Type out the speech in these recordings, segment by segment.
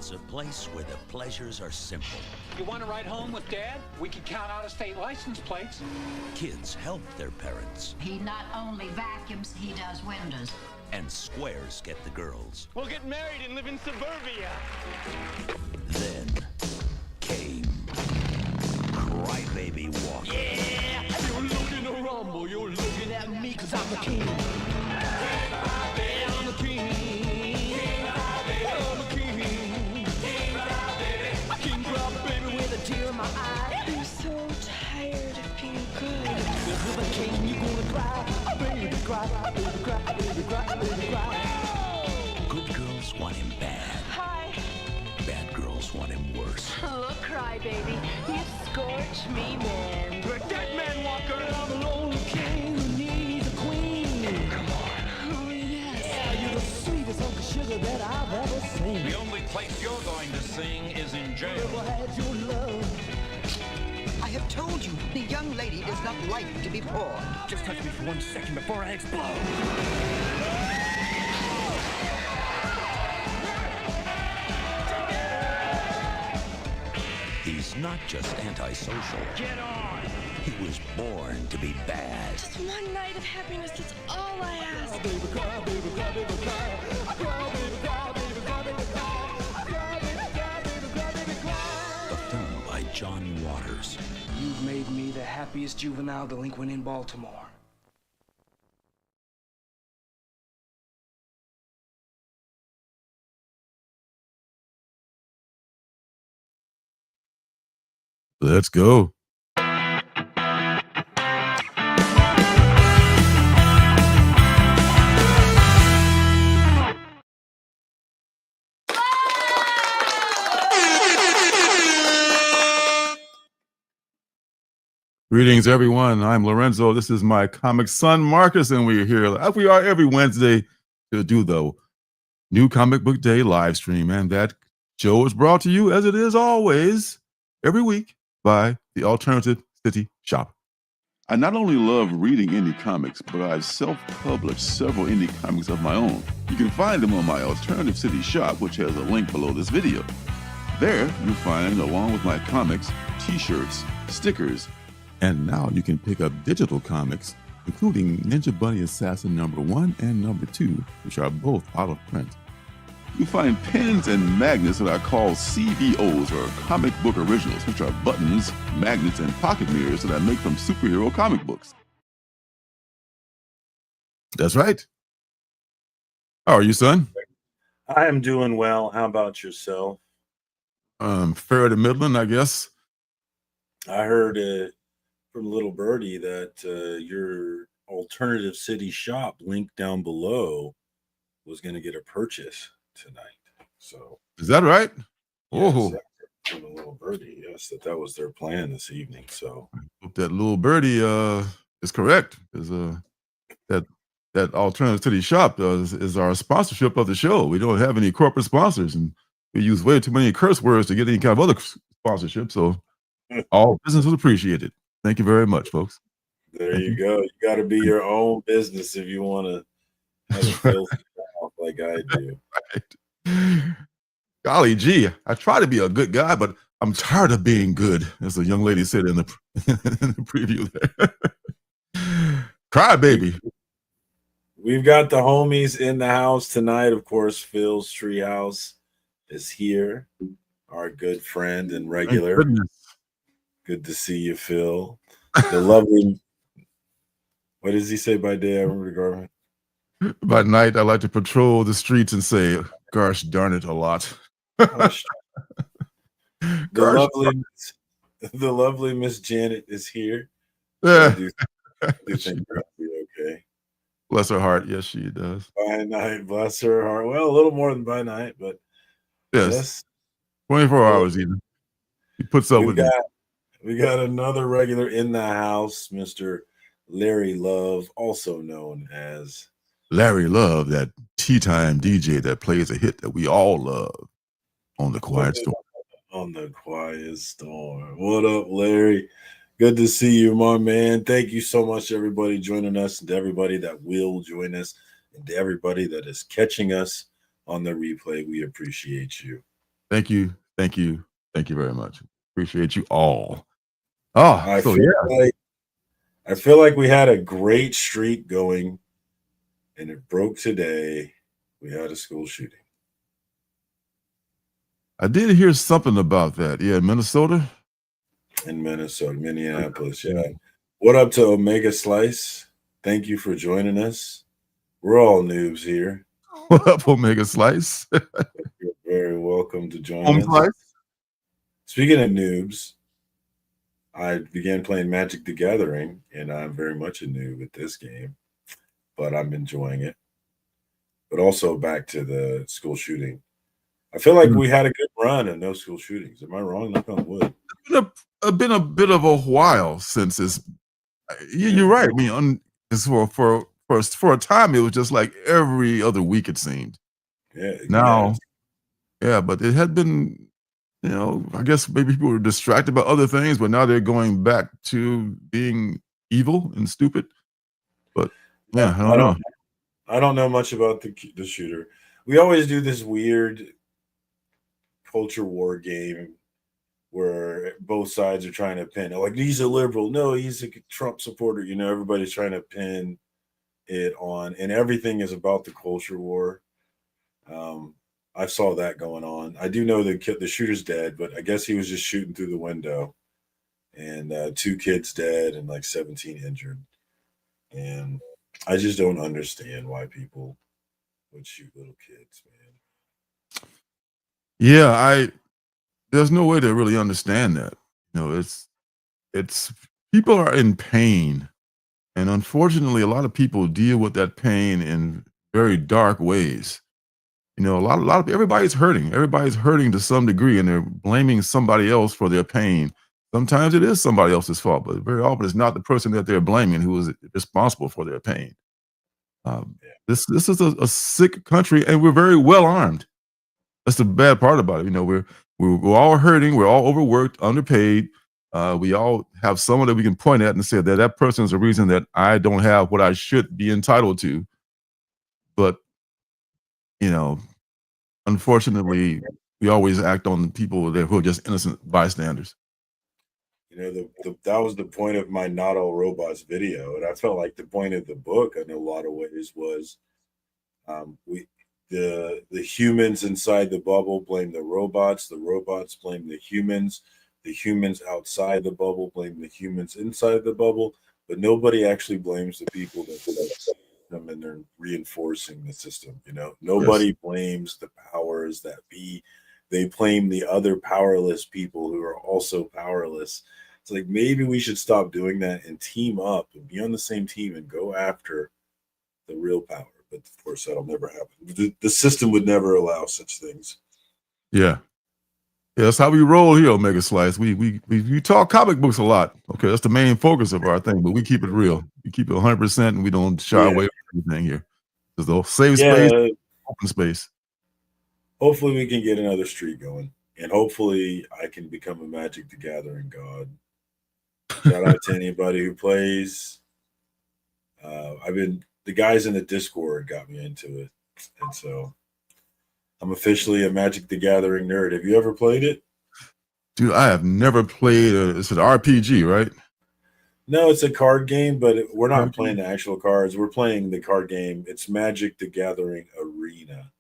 Kids, a place where the pleasures are simple. You want to ride home with Dad? We can count out-of-state license plates. Kids help their parents. He not only vacuums, he does windows. And squares get the girls. We'll get married and live in suburbia. Then came Crybaby Walker. Yeah, you're looking a rumble. You're looking at me because I'm the king. I'm the king. I'm the king. King Crybaby with a tear in my eye. I'm so tired of being good. This is the king. You're gonna cry. Baby cry. Baby cry. Baby cry. Baby cry. Good girls want him bad. Hi. Bad girls want him worse. Look, Crybaby, you scorch me, man. You're a dead man, Walker. I'm the lonely king who needs a queen. Come on. Oh, yes. Yeah, you're the sweetest hunk of sugar that I've ever seen. The only place you're going to sing is in jail. Never had your love. I have told you, the young lady does not like to be poor. Just touch me for 1 second before I explode. He's not just antisocial. Get on! He was born to be bad. Just one night of happiness, that's all I ask. Baby cry, baby cry, baby cry. I cry, baby cry, baby cry, baby cry. I cry, baby cry, baby cry, baby cry. A film by John Waters. You've made me the happiest juvenile delinquent in Baltimore. Let's go. Greetings, everyone. I'm Lorenzo. This is my comic son, Marcus, and we're here, as we are every Wednesday, to do the New Comic Book Day live stream. And that show is brought to you, as it is always, every week by the Alternative City Shop. I not only love reading indie comics, but I've self-published several indie comics of my own. You can find them on my Alternative City Shop, which has a link below this video. There, you'll find, along with my comics, t-shirts, stickers, and now you can pick up digital comics, including Ninja Bunny Assassin #1 and #2, which are both out of print. You find pins and magnets that are called CBOs, or comic book originals, which are buttons, magnets, and pocket mirrors that I make from superhero comic books. That's right. How are you, son? I am doing well. How about yourself? Fair to middling, I guess. I heard from Little Birdie that your Alternative City Shop link down below was going to get a purchase tonight. So Is that right? yes, from a Little Birdie, yes, that was their plan this evening. So Hope that Little Birdie is correct, because that Alternative City Shop is our sponsorship of the show. We don't have any corporate sponsors, and we use way too many curse words to get any kind of other sponsorship. So all business is appreciated. Thank you very much, folks. there you go. You got to be your own business if you want to have a filthy mouth like I do. Right. Golly gee, I try to be a good guy, but I'm tired of being good, as the young lady said in the preview there. Cry baby. We've got the homies in the house tonight. Of course, Phil's Treehouse is here, our good friend and regular. Good to see you, Phil. The lovely. What does he say by day? I remember the garment. By night, I like to patrol the streets and say, "Gosh darn it," a lot. The lovely Miss Janet is here. Yeah. I do think she'll be okay. Bless her heart. Yes, she does. By night, bless her heart. Well, a little more than by night, but Yes. 24 hours even. He puts up with it. We got another regular in the house, Mr. Larry Love, also known as Larry Love, that tea time DJ that plays a hit that we all love on the Quiet Storm. On the Quiet Storm. What up, Larry? Good to see you, my man. Thank you so much, everybody joining us, and to everybody that will join us, and to everybody that is catching us on the replay. We appreciate you. Thank you. Thank you. Thank you very much. Appreciate you all. Oh, I so feel yeah. like I feel like we had a great streak going, and it broke today. We had a school shooting I did hear something about that. Yeah, Minnesota. in Minnesota, Minneapolis. Yeah. What up to Omega Slice? Thank you for joining us. We're all noobs here. What up, Omega Slice? You're very welcome to join Home us. Slice. Speaking of noobs, I began playing Magic the Gathering, and I'm very much a noob at this game, but I'm enjoying it. But also back to the school shooting. I feel like we had a good run and no school shootings. Am I wrong? Knock on wood. It's been a bit of a while since it's. You're right. I mean, it's for a time, it was just like every other week. It seemed. Yeah. Now, yeah, but it had been. You know, I guess maybe people were distracted by other things, but now they're going back to being evil and stupid. But yeah, I don't know. I don't know much about the shooter. We always do this weird culture war game where both sides are trying to pin. Like, he's a liberal. No, he's a Trump supporter. You know, everybody's trying to pin it on, and everything is about the culture war. I saw that going on. I do know the shooter's dead, but I guess he was just shooting through the window, and 2 kids dead and like 17 injured. And I just don't understand why people would shoot little kids, man. Yeah, there's no way to really understand that. You know, it's people are in pain, and unfortunately, a lot of people deal with that pain in very dark ways. You know, a lot of everybody's hurting. Everybody's hurting to some degree, and they're blaming somebody else for their pain. Sometimes it is somebody else's fault, but very often it's not the person that they're blaming who is responsible for their pain. This is a sick country, and we're very well armed. That's the bad part about it. You know, we're all hurting. We're all overworked, underpaid. We all have someone that we can point at and say that that person is the reason that I don't have what I should be entitled to. But you know, unfortunately, we always act on people who are just innocent bystanders. You know, that was the point of my Not All Robots video, and I felt like the point of the book in a lot of ways was the humans inside the bubble blame the robots blame the humans outside the bubble blame the humans inside the bubble, but nobody actually blames the people that them and they're reinforcing the system. You know, nobody blames the powers that be. They blame the other powerless people who are also powerless. It's like, maybe we should stop doing that and team up and be on the same team and go after the real power. But of course, that'll never happen. The system would never allow such things. Yeah. Yeah, that's how we roll here, Omega Slice. We talk comic books a lot. Okay, that's the main focus of our thing, but we keep it real. We keep it 100%, and we don't shy away from anything here. There's a safe space, open space. Hopefully, we can get another streak going, and hopefully, I can become a Magic the Gathering god. Shout out to anybody who plays. The guys in the Discord got me into it, and so I'm officially a Magic the Gathering nerd. Have you ever played it? Dude, I have never played it's an RPG, right? No, it's a card game, but we're not playing the actual cards. We're playing the card game. It's Magic the Gathering Arena.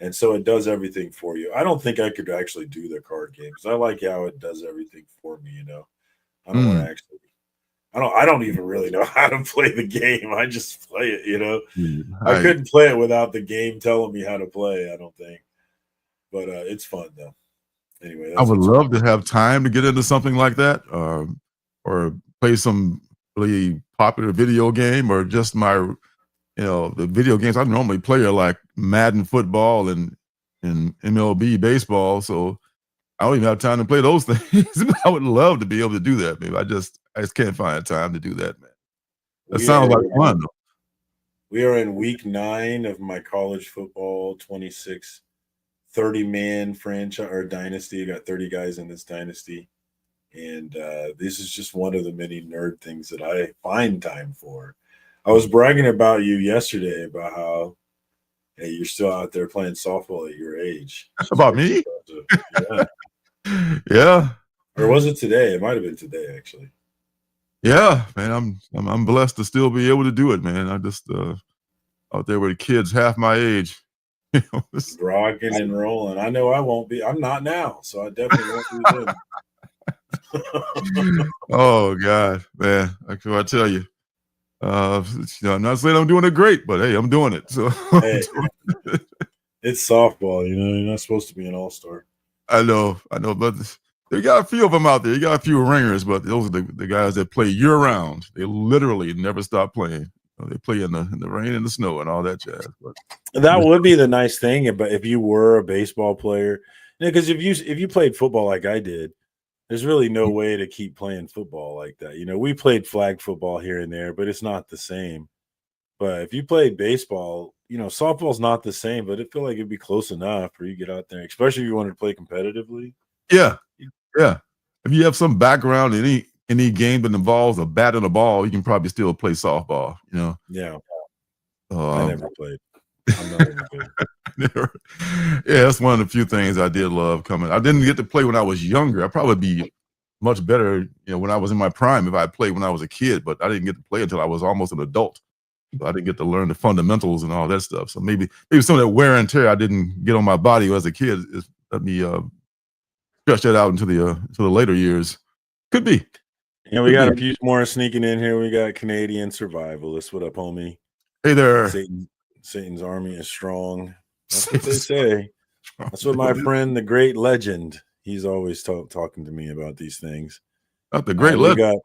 And so it does everything for you. I don't think I could actually do the card game because I like how it does everything for me, you know. I don't want to actually I don't even really know how to play the game. I just play it, you know. I couldn't play it without the game telling me how to play, I don't think. But it's fun though. Anyway, I would love to have time to get into something like that, or play some really popular video game, or just the video games I normally play are like Madden football and MLB baseball. So I don't even have time to play those things. I would love to be able to do that, man. I just can't find time to do that, man. That sounds like fun, though. We are in week 9 of my college football 26 30-man franchise or dynasty. I got 30 guys in this dynasty. And this is just one of the many nerd things that I find time for. I was bragging about you yesterday about how, hey, you're still out there playing softball at your age. About me? Yeah. Or was it today? It might have been today, actually. Yeah, man. I'm blessed to still be able to do it, man. I just out there with the kids half my age. Rocking and rolling. I know I won't be. I'm not now, so I definitely won't be then. Oh God, man! I tell you, I'm not saying I'm doing it great, but hey, I'm doing it. So hey, it's softball. You're not supposed to be an all-star. I know, but you got a few of them out there. You got a few ringers, but those are the guys that play year round. They literally never stop playing. They play in the rain and the snow and all that jazz. But that would be the nice thing, but if you were a baseball player, because if you played football like I did, there's really no way to keep playing football like that. We played flag football here and there, but it's not the same. But if you played baseball, softball's not the same, but I feel like it'd be close enough for you to get out there, especially if you wanted to play competitively. Yeah. If you have some background in any game that involves a bat and a ball, you can probably still play softball. Yeah. I never played. I'm not even good. Yeah, that's one of the few things I did love coming. I didn't get to play when I was younger. I'd probably be much better, when I was in my prime if I played when I was a kid, but I didn't get to play until I was almost an adult. So I didn't get to learn the fundamentals and all that stuff. So maybe some of that wear and tear I didn't get on my body as a kid is let me stretch that out into the later years. Could be. Yeah, we got a few more sneaking in here. We got Canadian Survivalist. What up, homie? Hey there. Satan's army is strong. That's what they say. That's what my friend, the great legend, he's always talking to me about these things. Not the great legend.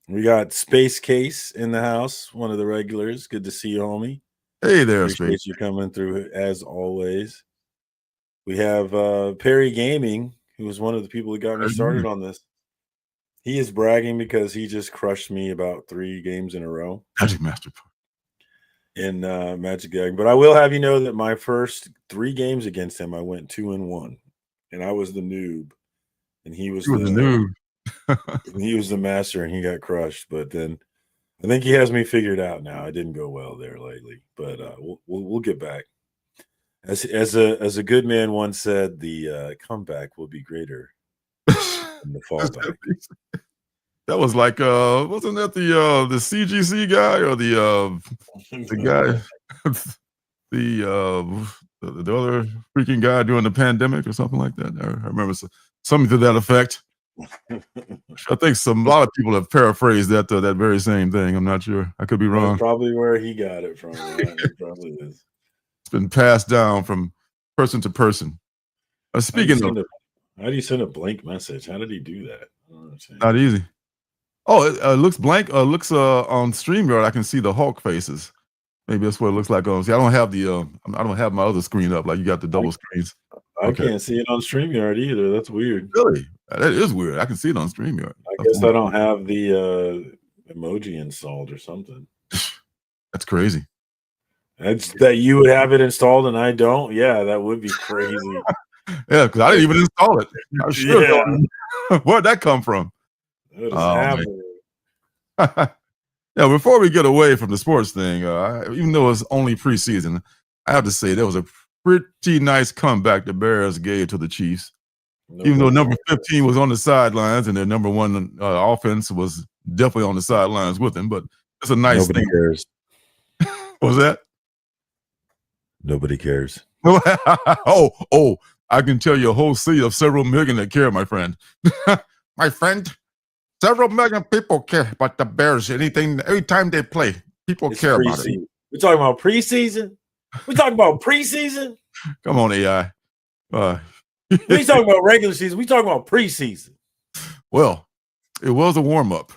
We got Space Case in the house, one of the regulars. Good to see you, homie. Hey there, Appreciate you coming through as always. We have Perry Gaming, who was one of the people who got me started on this. He is bragging because he just crushed me about 3 games in a row. Magic Master in Magic the Gathering. But I will have you know that my first 3 games against him, I went 2-1, and I was the noob, and he was the noob. And he was the master, and he got crushed. But then I think he has me figured out now. I didn't go well there lately, but we'll get back. As a good man once said, the comeback will be greater than the fallback. That was like wasn't that the CGC guy or the guy the other freaking guy during the pandemic or something like that? I remember something to that effect. I think a lot of people have paraphrased that very same thing. I'm not sure. I could be wrong. That's probably where he got it from. It probably is. It's been passed down from person to person. Speaking of, how do you send a blank message? How did he do that? Not easy. Oh, it looks blank. Looks on StreamYard. I can see the Hulk faces. Maybe that's what it looks like on. See, I don't have I don't have my other screen up like you got the double screens. I can't see it on StreamYard either. That's weird. Really? That is weird. I can see it on StreamYard. I guess I don't have the emoji installed or something. That's crazy. That's that you would have it installed and I don't. Yeah, that would be crazy. Yeah, because I didn't even install it. I sure don't. Where'd that come from? What is happening? Yeah, before we get away from the sports thing, even though it's only preseason, I have to say there was a pretty nice comeback the Bears gave to the Chiefs. Even though number 15 was on the sidelines and their number 1 offense was definitely on the sidelines with him, but it's a nice Nobody thing. cares. What was that? Nobody cares. oh, I can tell you a whole sea of several million that care, my friend. My friend, several million people care about the Bears. Every time they play, people care about it. We're talking about preseason? We're talking about preseason? Come on, AI. We ain't talking about regular season. We talking about preseason. Well, it was a warm-up.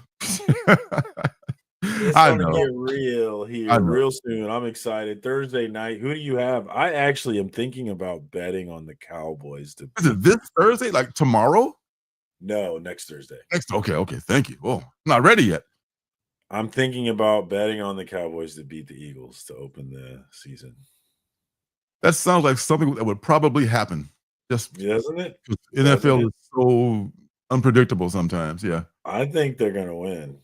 It's gonna get real here real soon. I'm excited. Thursday night. Who do you have? I actually am thinking about betting on the Cowboys. Is it this Thursday? Like tomorrow? No, next Thursday. Okay. Thank you. Oh, I'm not ready yet. I'm thinking about betting on the Cowboys to beat the Eagles to open the season. That sounds like something that would probably happen. Doesn't it? NFL is so unpredictable sometimes. Yeah. I think they're gonna win.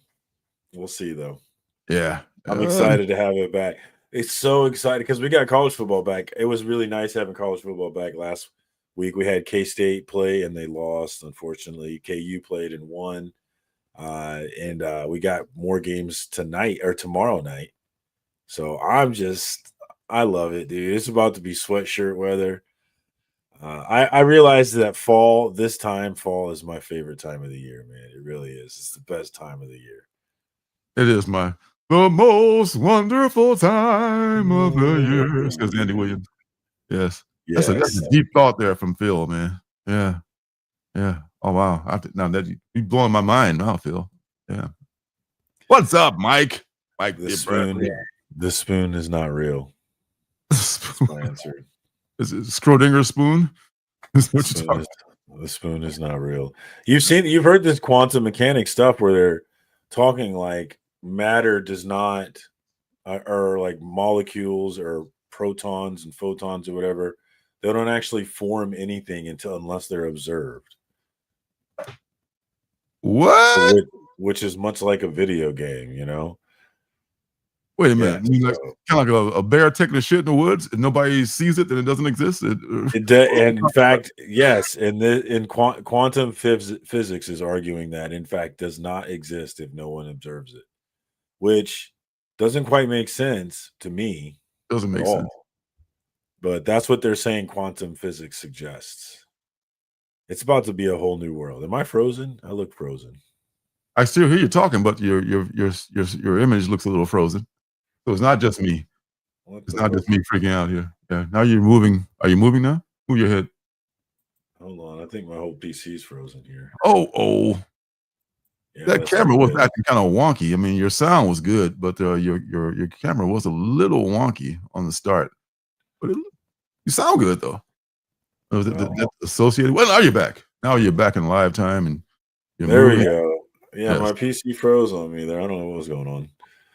We'll see though. Yeah. I'm excited to have it back. It's so exciting because we got college football back. It was really nice having college football back last week. We had K-State play and they lost, unfortunately. KU played and won. And we got more games tonight or tomorrow night. So I love it, dude. It's about to be sweatshirt weather. I realized that fall is my favorite time of the year, man. It really is. It's the best time of the year. It is the most wonderful time of the year. Says Andy Williams. Yes. That's a deep thought there from Phil, man. Yeah. Yeah. Oh wow. Now that you blowing my mind now, Phil. Yeah. What's up, Mike? Mike the spoon is not real. That's my answer. Is it Schrodinger's spoon? The spoon is not real. You've heard this quantum mechanics stuff where they're talking like matter does not, or like molecules or protons and photons or whatever, they don't actually form anything unless they're observed. What? Which is much like a video game, you know? Wait a minute. You mean kind of like a bear taking a shit in the woods and nobody sees it, then it doesn't exist? And in fact, yes. And in quantum physics is arguing that, in fact, does not exist if no one observes it, which doesn't quite make sense to me. Doesn't make sense. But that's what they're saying quantum physics suggests. It's about to be a whole new world. Am I frozen? I look frozen. I still hear you talking, but your image looks a little frozen. So it's not just me. It's not just me freaking out here. Yeah. Now you're moving. Are you moving now? Move your head. Hold on. I think my whole PC is frozen here. Oh. Yeah, that camera was acting kind of wonky. I mean, your sound was good, but your camera was a little wonky on the start. But you sound good though. That's associated. Well, now you're back. Now you're back in live time, and there we go. Yeah, yes. My PC froze on me there. I don't know what was going on.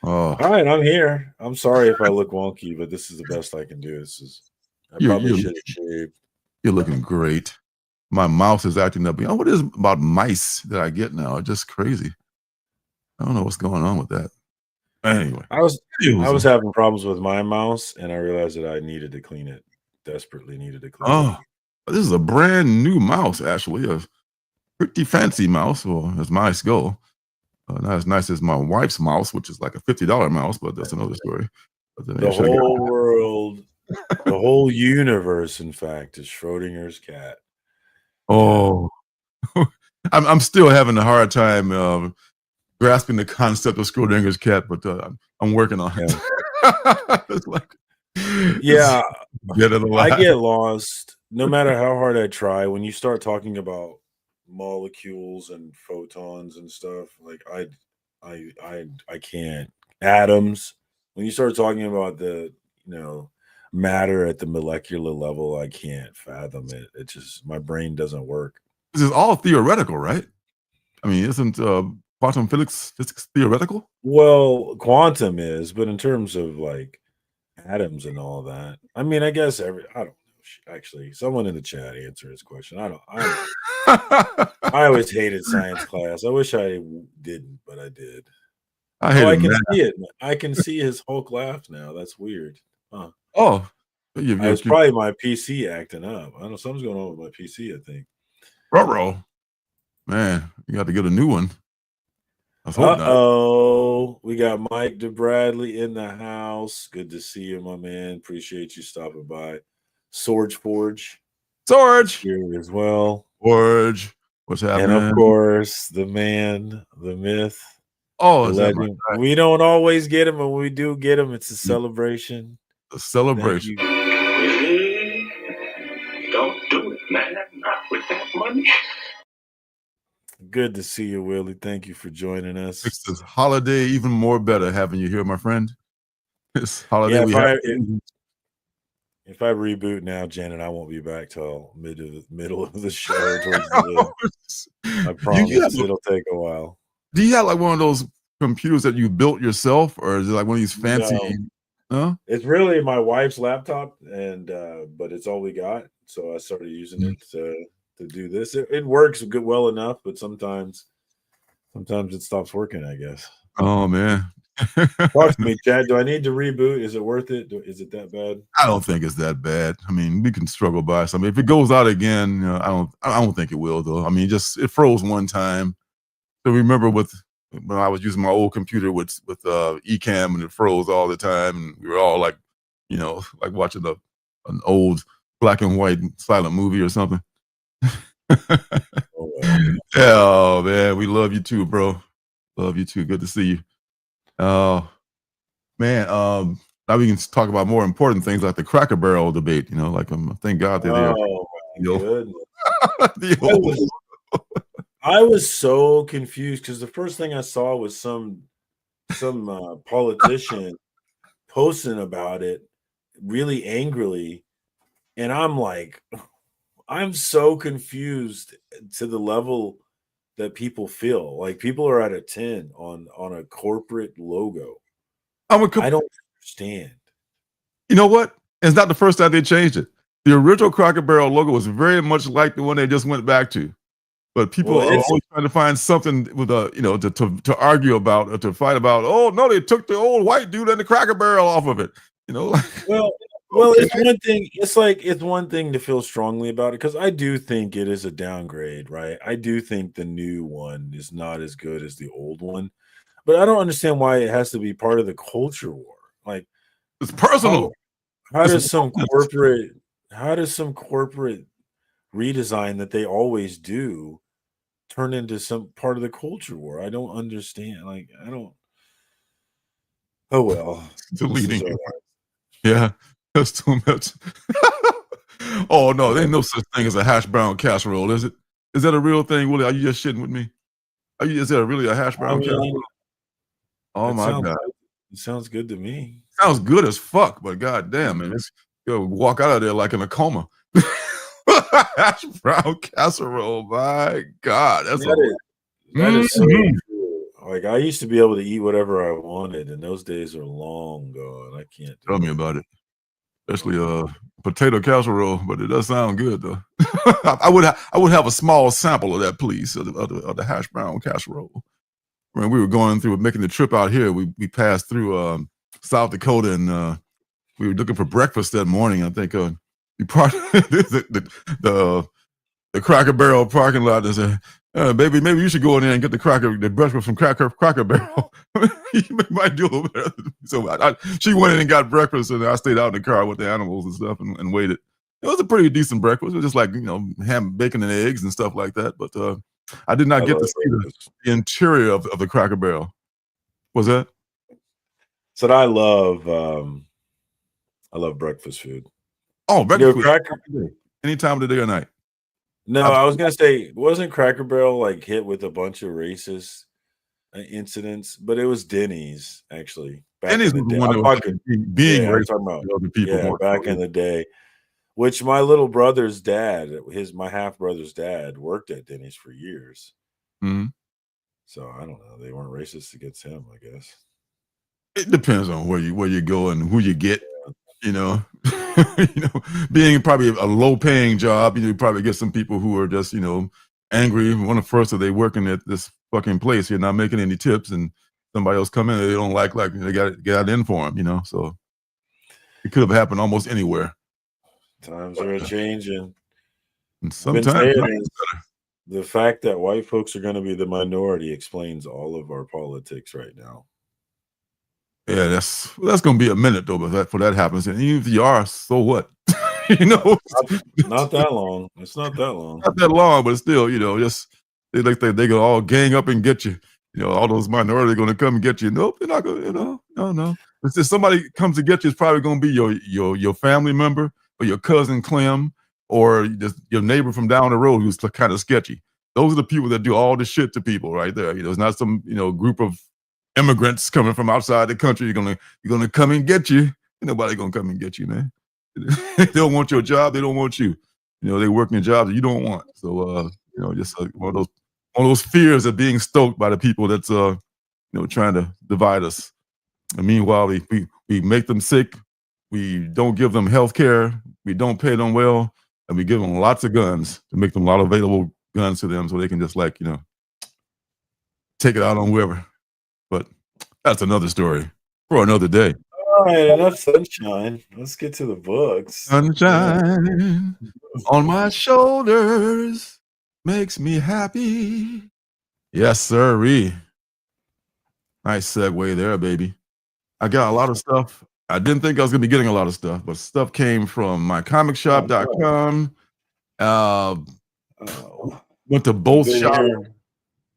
Oh, all right, I'm here. I'm sorry if I look wonky, but this is the best I can do. I probably should have shaved. You're looking great. My mouse is acting up. You know what is about mice that I get now? It's just crazy. I don't know what's going on with that. Anyway, I was having problems with my mouse, and I realized that I needed to clean it. Desperately needed to clean it. This is a brand new mouse, actually. A pretty fancy mouse, or as mice go. Not as nice as my wife's mouse, which is like a $50 mouse, but that's another story. But the whole world, the whole universe, in fact, is Schrodinger's cat. Oh, I'm still having a hard time grasping the concept of Schrodinger's cat, but I'm working on it. It's like, I get lost no matter how hard I try. When you start talking about molecules and photons and stuff, like I can't. Atoms. When you start talking about the matter at the molecular level, I can't fathom it. It just, my brain doesn't work. This is all theoretical, right? I mean, isn't quantum physics theoretical? Well, quantum is, but in terms of like atoms and all that, I mean, I guess I don't know. Actually, someone in the chat answer his question. I always hated science class. I wish I didn't, but I did. I can see it. I can see his Hulk laugh now. That's weird. Huh. Oh, it's probably my PC acting up. I don't know, something's going on with my PC, I think. Ruh-roh. Man, you got to get a new one. We got Mike DeBradley in the house. Good to see you, my man. Appreciate you stopping by. Forge here as well. Forge, what's happening? And of course, the man, the myth. Oh, the legend. We don't always get him, and when we do get him, it's a celebration. A celebration. Don't do it, man. Not with that money. Good to see you, Willie. Thank you for joining us. Makes this holiday even more better having you here, my friend. This holiday if I reboot now, Janet, I won't be back till middle of the show. Towards the end. I promise it'll take a while. Do you have like one of those computers that you built yourself, or is it like one of these fancy? No. It's really my wife's laptop, and but it's all we got. So I started using it to do this. It works well enough, but sometimes it stops working, I guess. Oh man, Talk to me, Chad. Do I need to reboot? Is it worth it? Is it that bad? I don't think it's that bad. I mean, we can struggle by something. If it goes out again, I don't think it will though. I mean, just it froze one time. So remember when I was using my old computer with Ecamm and it froze all the time, and we were all like, like watching an old black and white silent movie or something. Yeah, man, we love you too, bro. Love you too. Good to see you. Man, now we can talk about more important things like the Cracker Barrel debate. Like thank God they're there. Oh my goodness. The I was so confused because the first thing I saw was some politician posting about it really angrily, and I'm like, I'm so confused to the level that people feel like people are at a 10 on a corporate logo. I don't understand. You know what? It's not the first time they changed it. The original Cracker Barrel logo was very much like the one they just went back to. But people are always trying to find something with to argue about or to fight about. Oh no, they took the old white dude and the Cracker Barrel off of it. Well, it's one thing. It's one thing to feel strongly about it because I do think it is a downgrade, right? I do think the new one is not as good as the old one, but I don't understand why it has to be part of the culture war. Like, it's personal. How does some corporate redesign that they always do turn into some part of the culture war? I don't understand. Like, I don't. Oh well, deleting. Yeah, that's too much. Oh no, there ain't no such thing as a hash brown casserole, is it? Is that a real thing, Willie? Are you just shitting with me? Is there really a hash brown casserole? Oh my God, it sounds good to me. Sounds good as fuck, but goddamn, man, it's walk out of there like in a coma. Hash brown casserole, my God, that is so true. Like, I used to be able to eat whatever I wanted, and those days are long gone. I can't tell me about it, especially potato casserole. But it does sound good though. I would have a small sample of that, please, of the hash brown casserole. When we were going through making the trip out here, we passed through South Dakota, and we were looking for breakfast that morning. I think we parked the Cracker Barrel parking lot and said, baby, maybe you should go in there and get the breakfast from Cracker Barrel. You might do a little better. So she went in and got breakfast, and I stayed out in the car with the animals and stuff and waited. It was a pretty decent breakfast. It was just like, ham, bacon, and eggs and stuff like that. But I did not get to see the interior of the Cracker Barrel. Was that? So I love breakfast food. Oh, breakfast food. Any time of the day or night. No, I was gonna say, wasn't Cracker Barrel like hit with a bunch of racist incidents? But it was Denny's actually. Denny's was the one that was being racist to other people. Back in the day, which my little brother's dad, my half brother's dad, worked at Denny's for years. Mm-hmm. So I don't know. They weren't racist against him, I guess. It depends on where you go and who you get. Being probably a low-paying job, you probably get some people who are just, angry. One of the first, they working at this fucking place, you're not making any tips, and somebody else come in, they don't like they got to get in for them, So it could have happened almost anywhere. Times are changing. And sometimes the fact that white folks are going to be the minority explains all of our politics right now. Yeah, that's gonna be a minute though, before that happens. And even if you are, so what? Not that long. It's not that long. Not that long, but still, just they gonna all gang up and get you. All those minorities are gonna come and get you. Nope, they're not gonna. No. If somebody comes to get you, it's probably gonna be your family member or your cousin Clem or just your neighbor from down the road who's kind of sketchy. Those are the people that do all the shit to people right there. It's not some group of immigrants coming from outside the country. You're gonna come and get you. Ain't nobody gonna come and get you, man. They don't want your job. They don't want you. They working in jobs that you don't want. So just one of those fears of being stoked by the people that's trying to divide us. And meanwhile, we make them sick. We don't give them health care. We don't pay them well, and we give them lots of guns to make them a lot of available guns to them, so they can just take it out on whoever. But That's another story for another day. All right, enough sunshine. Let's get to the books. Sunshine on my shoulders makes me happy. Yes, sirree. Nice segue there, baby. I got a lot of stuff. I didn't think I was going to be getting a lot of stuff, but stuff came from mycomicshop.com. Went to both shops.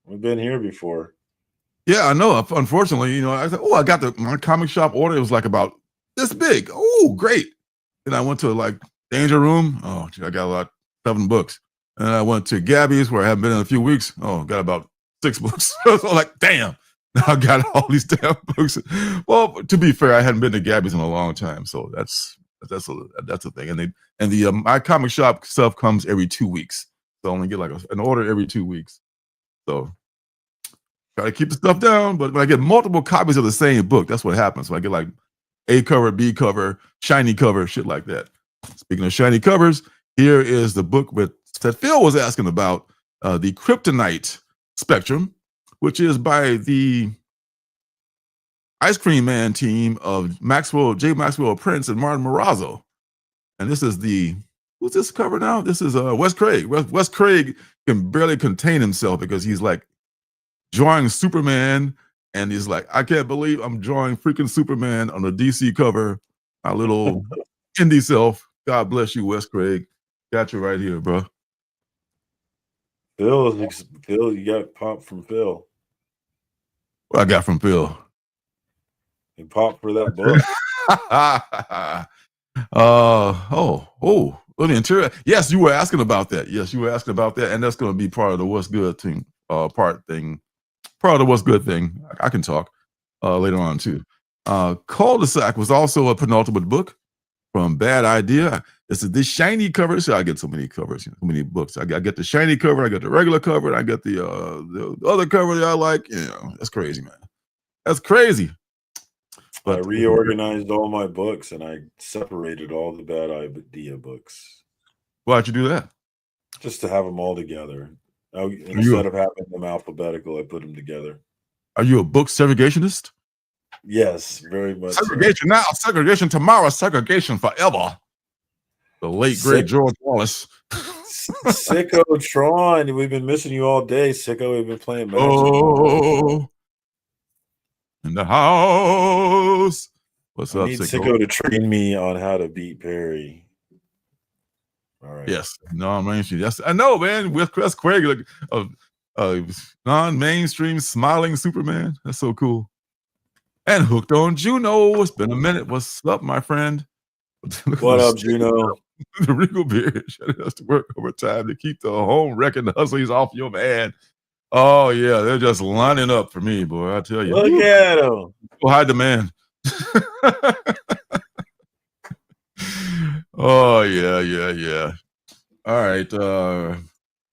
We've been here before. Yeah, I know. Unfortunately, I said, I got my comic shop order. It was like about this big. Oh, great. Then I went to like Danger Room. Oh, gee, I got about 7 books. And I went to Gabby's where I haven't been in a few weeks. Oh, got about 6 books. So like, damn. Now I got all these damn books. Well, to be fair, I hadn't been to Gabby's in a long time, so that's a thing. And the my comic shop stuff comes every 2 weeks, so I only get like an order every 2 weeks. So try to keep the stuff down, but when I get multiple copies of the same book, that's what happens. So I get like A cover, B cover, shiny cover, shit like that. Speaking of shiny covers, here is the book that Phil was asking about, the Kryptonite Spectrum, which is by the Ice Cream Man team of J. Maxwell Prince and Martin Morazzo. And this is who's this cover now? This is Wes Craig. Wes Craig can barely contain himself because he's like drawing Superman, and he's like, I can't believe I'm drawing freaking Superman on a DC cover. My little indie self. God bless you, Wes Craig. Got you right here, bro. Phil, you got popped from Phil. What I got from Phil? He popped for that book. The interior. Yes, you were asking about that. And that's going to be part of the What's Good thing. Part of the What's Good thing. I can talk later on too. Cul-de-sac was also a penultimate book from Bad Idea. This is this shiny cover. So I get so many covers, so many books. I get the shiny cover, I get the regular cover, and I get the other cover that I like. That's crazy, man. That's crazy. But I reorganized all my books and I separated all the Bad Idea books. Why'd you do that? Just to have them all together. Instead of having them alphabetical, I put them together. Are you a book segregationist? Yes, very much. Segregation now, segregation tomorrow, segregation forever. The late great George Wallace. Sicko Tron, we've been missing you all day. Sicko, we've been playing Magic. Oh, in the house. What's up, Sicko to train me on how to beat Perry. All right. Yes, non-mainstream. Yes, I know, man. With Chris Craig, like non-mainstream smiling Superman. That's so cool. And Hooked on Juno. It's been a minute. What's up, my friend? What up, Juno? The Regal Beard has to work overtime to keep the home wrecking the hustlies off your man. Oh yeah, they're just lining up for me, boy. I tell you. Look at them. High demand. Oh yeah. All right.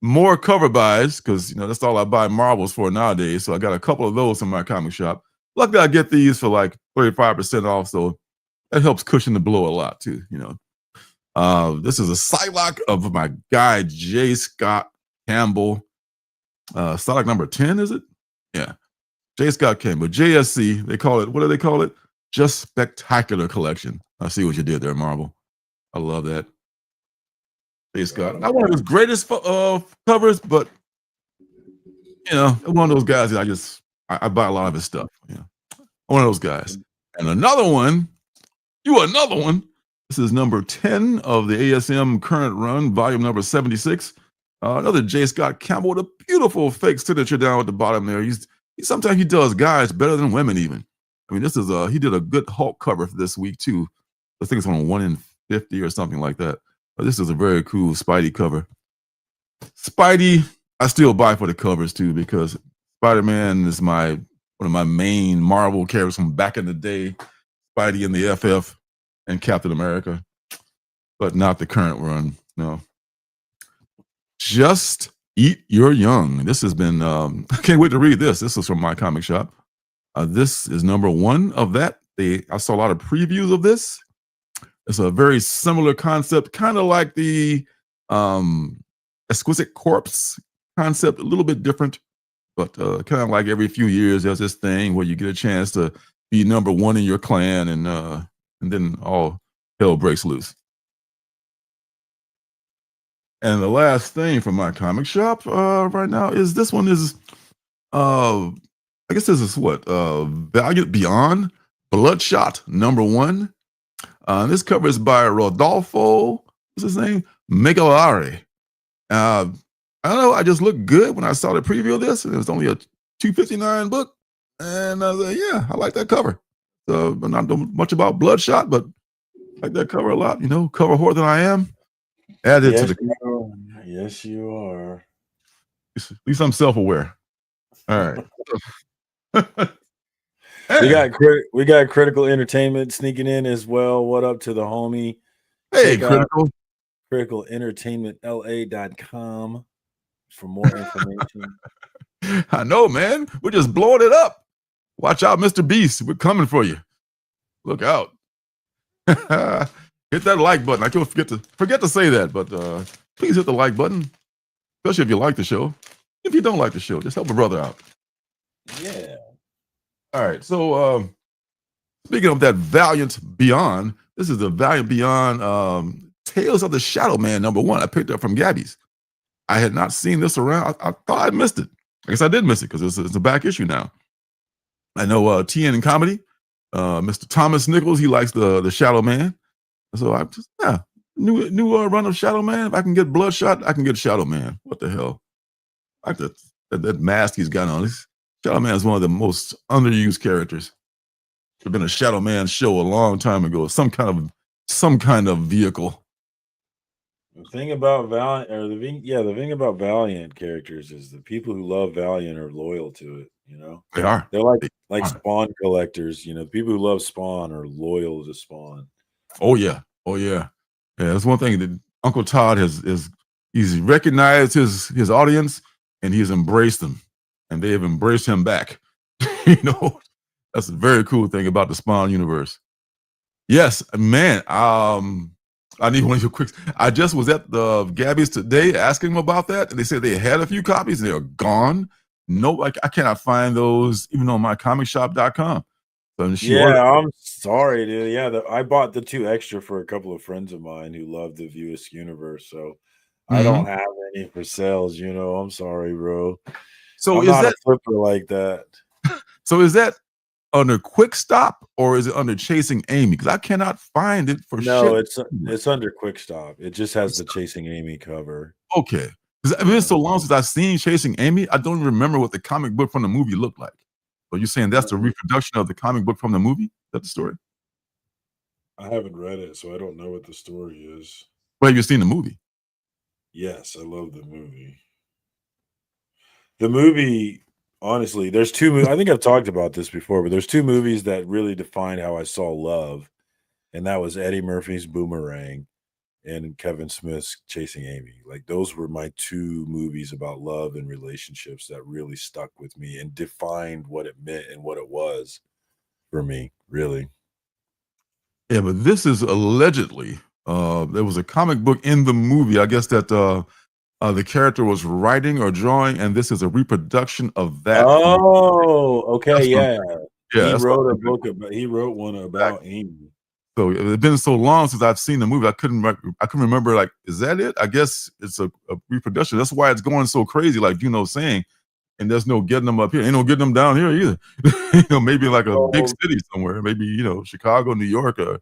More cover buys, because that's all I buy Marvels for nowadays. So I got a couple of those in my comic shop. Luckily, I get these for like 35% off, so that helps cushion the blow a lot too. This is a Psylocke of my guy J. Scott Campbell. Psylocke number 10, is it? Yeah. J. Scott Campbell, JSC. They call it. What do they call it? Just Spectacular Collection. I see what you did there, Marvel. I love that. J. Scott. Not one of his greatest covers, but one of those guys that I buy a lot of his stuff. One of those guys. And another one. This is number 10 of the ASM current run, volume number 76. Another J. Scott Campbell with a beautiful fake signature down at the bottom there. Sometimes he does guys better than women even. I mean, he did a good Hulk cover for this week too. I think it's on 1 in 50 or something like that. But this is a very cool Spidey cover. Spidey, I still buy for the covers too, because Spider-Man is one of my main Marvel characters from back in the day. Spidey in the FF and Captain America, but not the current run. No. Just Eat Your Young. This has been, I can't wait to read this. This is from my comic shop. This is number 1 of that. I saw a lot of previews of this. It's a very similar concept, kind of like the Exquisite Corpse concept, a little bit different. But kind of like every few years, there's this thing where you get a chance to be number one in your clan, and then all hell breaks loose. And the last thing from my comic shop right now is this one is I guess this is what Valiant Beyond Bloodshot #1. This cover is by Rodolfo. What's his name? Megalari. I don't know. I just looked good when I saw the preview of this, and it was only a $2.59 book, and I was like, yeah, I like that cover. So, but not much about Bloodshot, but I like that cover a lot. You know, cover whore than I am. Add it to the. Yes, you are. At least I'm self-aware. All right. Hey. We got Critical Entertainment sneaking in as well. What up to the homie? Hey, Critical. CriticalEntertainmentLA.com for more information. I know, man. We're just blowing it up. Watch out, Mr. Beast. We're coming for you. Look out. Hit that like button. I can't forget to say that, but please hit the like button, especially if you like the show. If you don't like the show, just help a brother out. Yeah. All right. So speaking of that Valiant Beyond, this is the Valiant Beyond Tales of the Shadow Man #1. I picked up from Gabby's. I had not seen this around. I thought I missed it. I guess I did miss it because it's a back issue now. I know TN and Comedy, Mr. Thomas Nichols, he likes the Shadow Man. So I just new run of Shadow Man. If I can get Bloodshot, I can get Shadow Man. What the hell? I like that mask he's got on. Shadow Man is one of the most underused characters. There's been a Shadow Man show a long time ago. Some kind of vehicle. The thing about the thing about Valiant characters is the people who love Valiant are loyal to it. You know, they are. They're like Spawn collectors. You know, the people who love Spawn are loyal to Spawn. Oh yeah. Yeah. That's one thing that Uncle Todd he's recognized his audience and he's embraced them, and they have embraced him back. You know, that's a very cool thing about the Spawn universe. Yes, man. I need one of your quick. I just was at the Gabby's today asking them about that, and they said they had a few copies and they are gone. No, I cannot find those even on mycomicshop.com. So I'm sorry, dude. Yeah, I bought the 2 extra for a couple of friends of mine who love the Viewers universe. So I don't have any for sales. You know, I'm sorry, bro. So I'm not a flipper like that. So is that under Quick Stop or is it under Chasing Amy? Because I cannot find it for shit. It's under Quick Stop. It just has the Chasing Amy cover. Okay. Because it's been so long since I've seen Chasing Amy, I don't even remember what the comic book from the movie looked like. So you're saying that's the reproduction of the comic book from the movie? Is that the story? I haven't read it, so I don't know what the story is. But have you seen the movie? Yes, I love the movie. The movie, honestly, there's 2 movies. I think I've talked about this before, but there's 2 movies that really defined how I saw love, and that was Eddie Murphy's Boomerang and Kevin Smith's Chasing Amy. Like, those were my 2 movies about love and relationships that really stuck with me and defined what it meant and what it was for me, really. Yeah, but this is allegedly there was a comic book in the movie. I guess that the character was writing or drawing, and this is a reproduction of that. Oh, okay, yeah. Yeah, he wrote one about Amy. So it's been so long since I've seen the movie. I couldn't remember. Like, is that it? I guess it's a reproduction. That's why it's going so crazy. Like Juno's saying, and there's no getting them up here. Ain't no getting them down here either. You know, maybe like a big city somewhere. Maybe Chicago, New York, or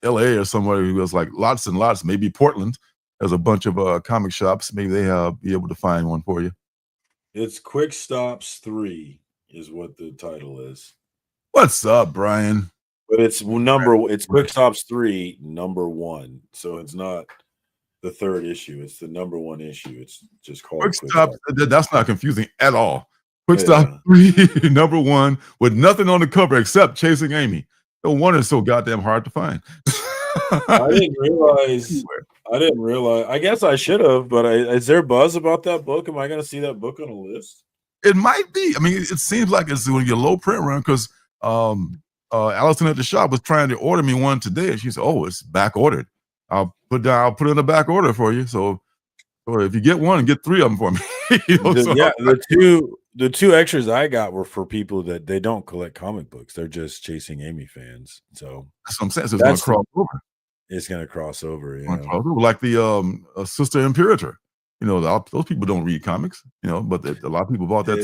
L.A. or somewhere. It was like lots and lots. Maybe Portland has a bunch of comic shops. Maybe they be able to find one for you. It's Quick Stops 3 is what the title is. What's up, Brian? But it's Quick Stops 3 #1. So it's not the 3rd issue. It's the #1 issue. It's just called Quick Stop. That's not confusing at all. Quick Stop 3 #1 with nothing on the cover except Chasing Amy. No wonder it's so goddamn hard to find. I didn't realize. I guess I should have, but is there buzz about that book? Am I going to see that book on a list? It might be. I mean, it seems like it's going to get a low print run because Allison at the shop was trying to order me one today, and she said, "Oh, it's back ordered. I'll put it in a back order for you." So Or if you get one, get 3 of them for me. The two extras I got were for people that they don't collect comic books. They're just Chasing Amy fans. So that's what I'm saying. So it's going to cross over. It's going to cross over. Like the Sister Imperator. Those people don't read comics. But a lot of people bought that.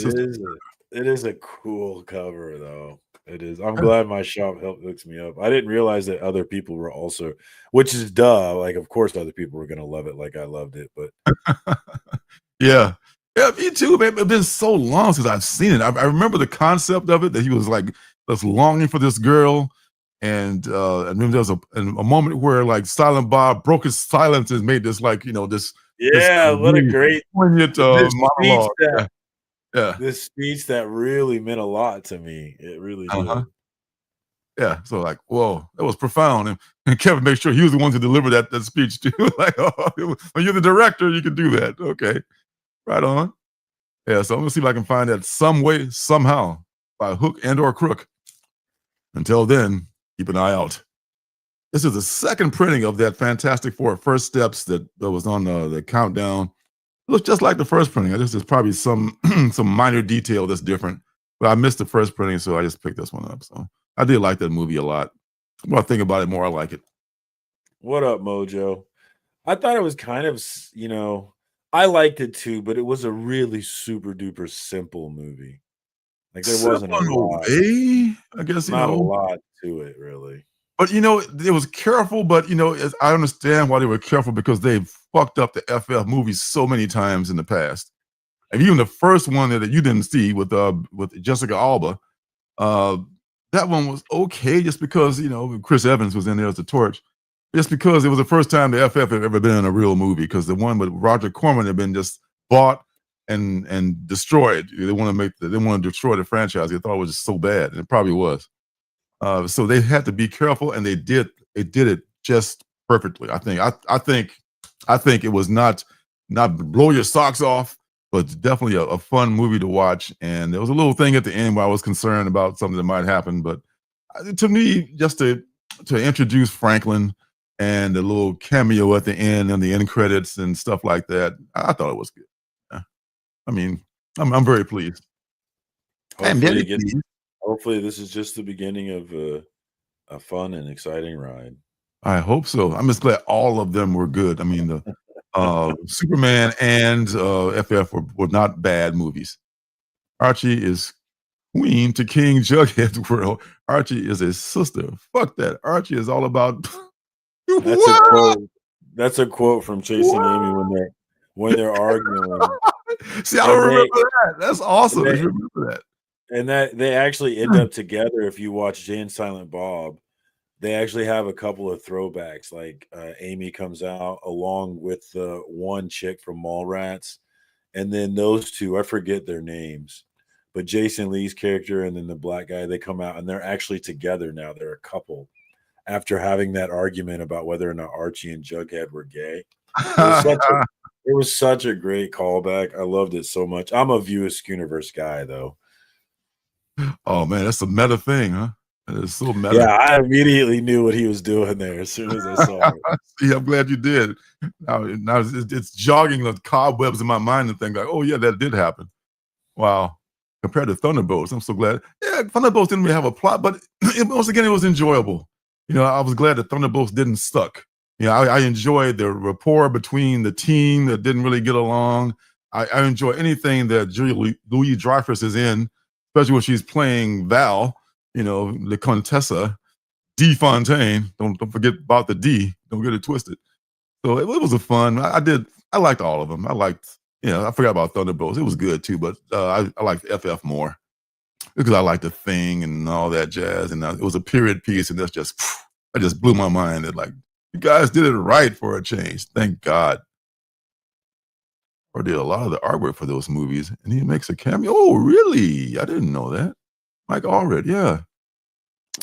It is a cool cover, though. It is. I'm glad my shop hooks me up. I didn't realize that other people were also, which is duh. Like, of course, other people were going to love it like I loved it. But yeah, me too, man. It's been so long since I've seen it. I remember the concept of it, that he was like just longing for this girl. And I remember there was a moment where like Silent Bob broke his silence and made this like, this. Yeah, this what a great poignant monologue. This speech that really meant a lot to me. It really did. Yeah, so like, whoa, that was profound. And Kevin made sure he was the one to deliver that speech too. Like, when you're the director, you can do that. Okay, right on. Yeah, so I'm gonna see if I can find that some way, somehow, by hook and or crook. Until then, keep an eye out. This is the second printing of that Fantastic Four First Steps that was on the countdown. It looks just like the first printing. I guess there's probably some minor detail that's different. But I missed the first printing, so I just picked this one up. So I did like that movie a lot. The more I think about it, more I like it. What up, Mojo? I thought it was kind of, I liked it too, but it was a really super duper simple movie. Like there wasn't a lot. I guess not a lot to it, really. But it was careful. But I understand why they were careful, because they fucked up the FF movies so many times in the past. And even the first one that you didn't see with Jessica Alba, that one was okay, just because Chris Evans was in there as the Torch, just because it was the first time the FF had ever been in a real movie. Because the one with Roger Corman had been just bought and destroyed. They want to destroy the franchise. They thought it was just so bad, and it probably was. So they had to be careful, and they did it just perfectly. I think it was not blow your socks off, but definitely a fun movie to watch. And there was a little thing at the end where I was concerned about something that might happen, but to me, just to introduce Franklin and the little cameo at the end and the end credits and stuff like that, I thought it was good. Yeah. I mean, I'm very pleased. Hopefully this is just the beginning of a fun and exciting ride. I hope so. I'm just glad all of them were good. I mean, the Superman and FF were not bad movies. Archie is queen to King Jughead's world. Archie is a sister. Fuck that. Archie is all about. That's a quote from Chasing Amy when they're arguing. See, I don't remember that. That's awesome. If you remember that. And that they actually end up together. If you watch Jay and Silent Bob, they actually have a couple of throwbacks. Like Amy comes out along with the one chick from Mallrats, and then those two, I forget their names, but Jason Lee's character and then the black guy, they come out and they're actually together now. They're a couple after having that argument about whether or not Archie and Jughead were gay. It was such a great callback. I loved it so much. I'm a View Askew-universe guy, though. Oh man, that's a meta thing, huh? That is so meta. Yeah, I immediately knew what he was doing there as soon as I saw it. See, I'm glad you did. Now it's jogging the cobwebs in my mind and think like, oh yeah, that did happen. Wow. Compared to Thunderbolts, I'm so glad. Yeah, Thunderbolts didn't really have a plot, but once again, it was enjoyable. I was glad that Thunderbolts didn't suck. I enjoyed the rapport between the team that didn't really get along. I enjoy anything that Julie Louis-Dreyfus is in, especially when she's playing Val, the Contessa, D. Fontaine. Don't forget about the D. Don't get it twisted. So it was a fun. I liked all of them. I forgot about Thunderbolts. It was good too, but I liked FF more because I liked the Thing and all that jazz. And it was a period piece, and that just blew my mind. That like, you guys did it right for a change. Thank God. Or did a lot of the artwork for those movies, and he makes a cameo. Oh, really? I didn't know that. Mike Allred, yeah.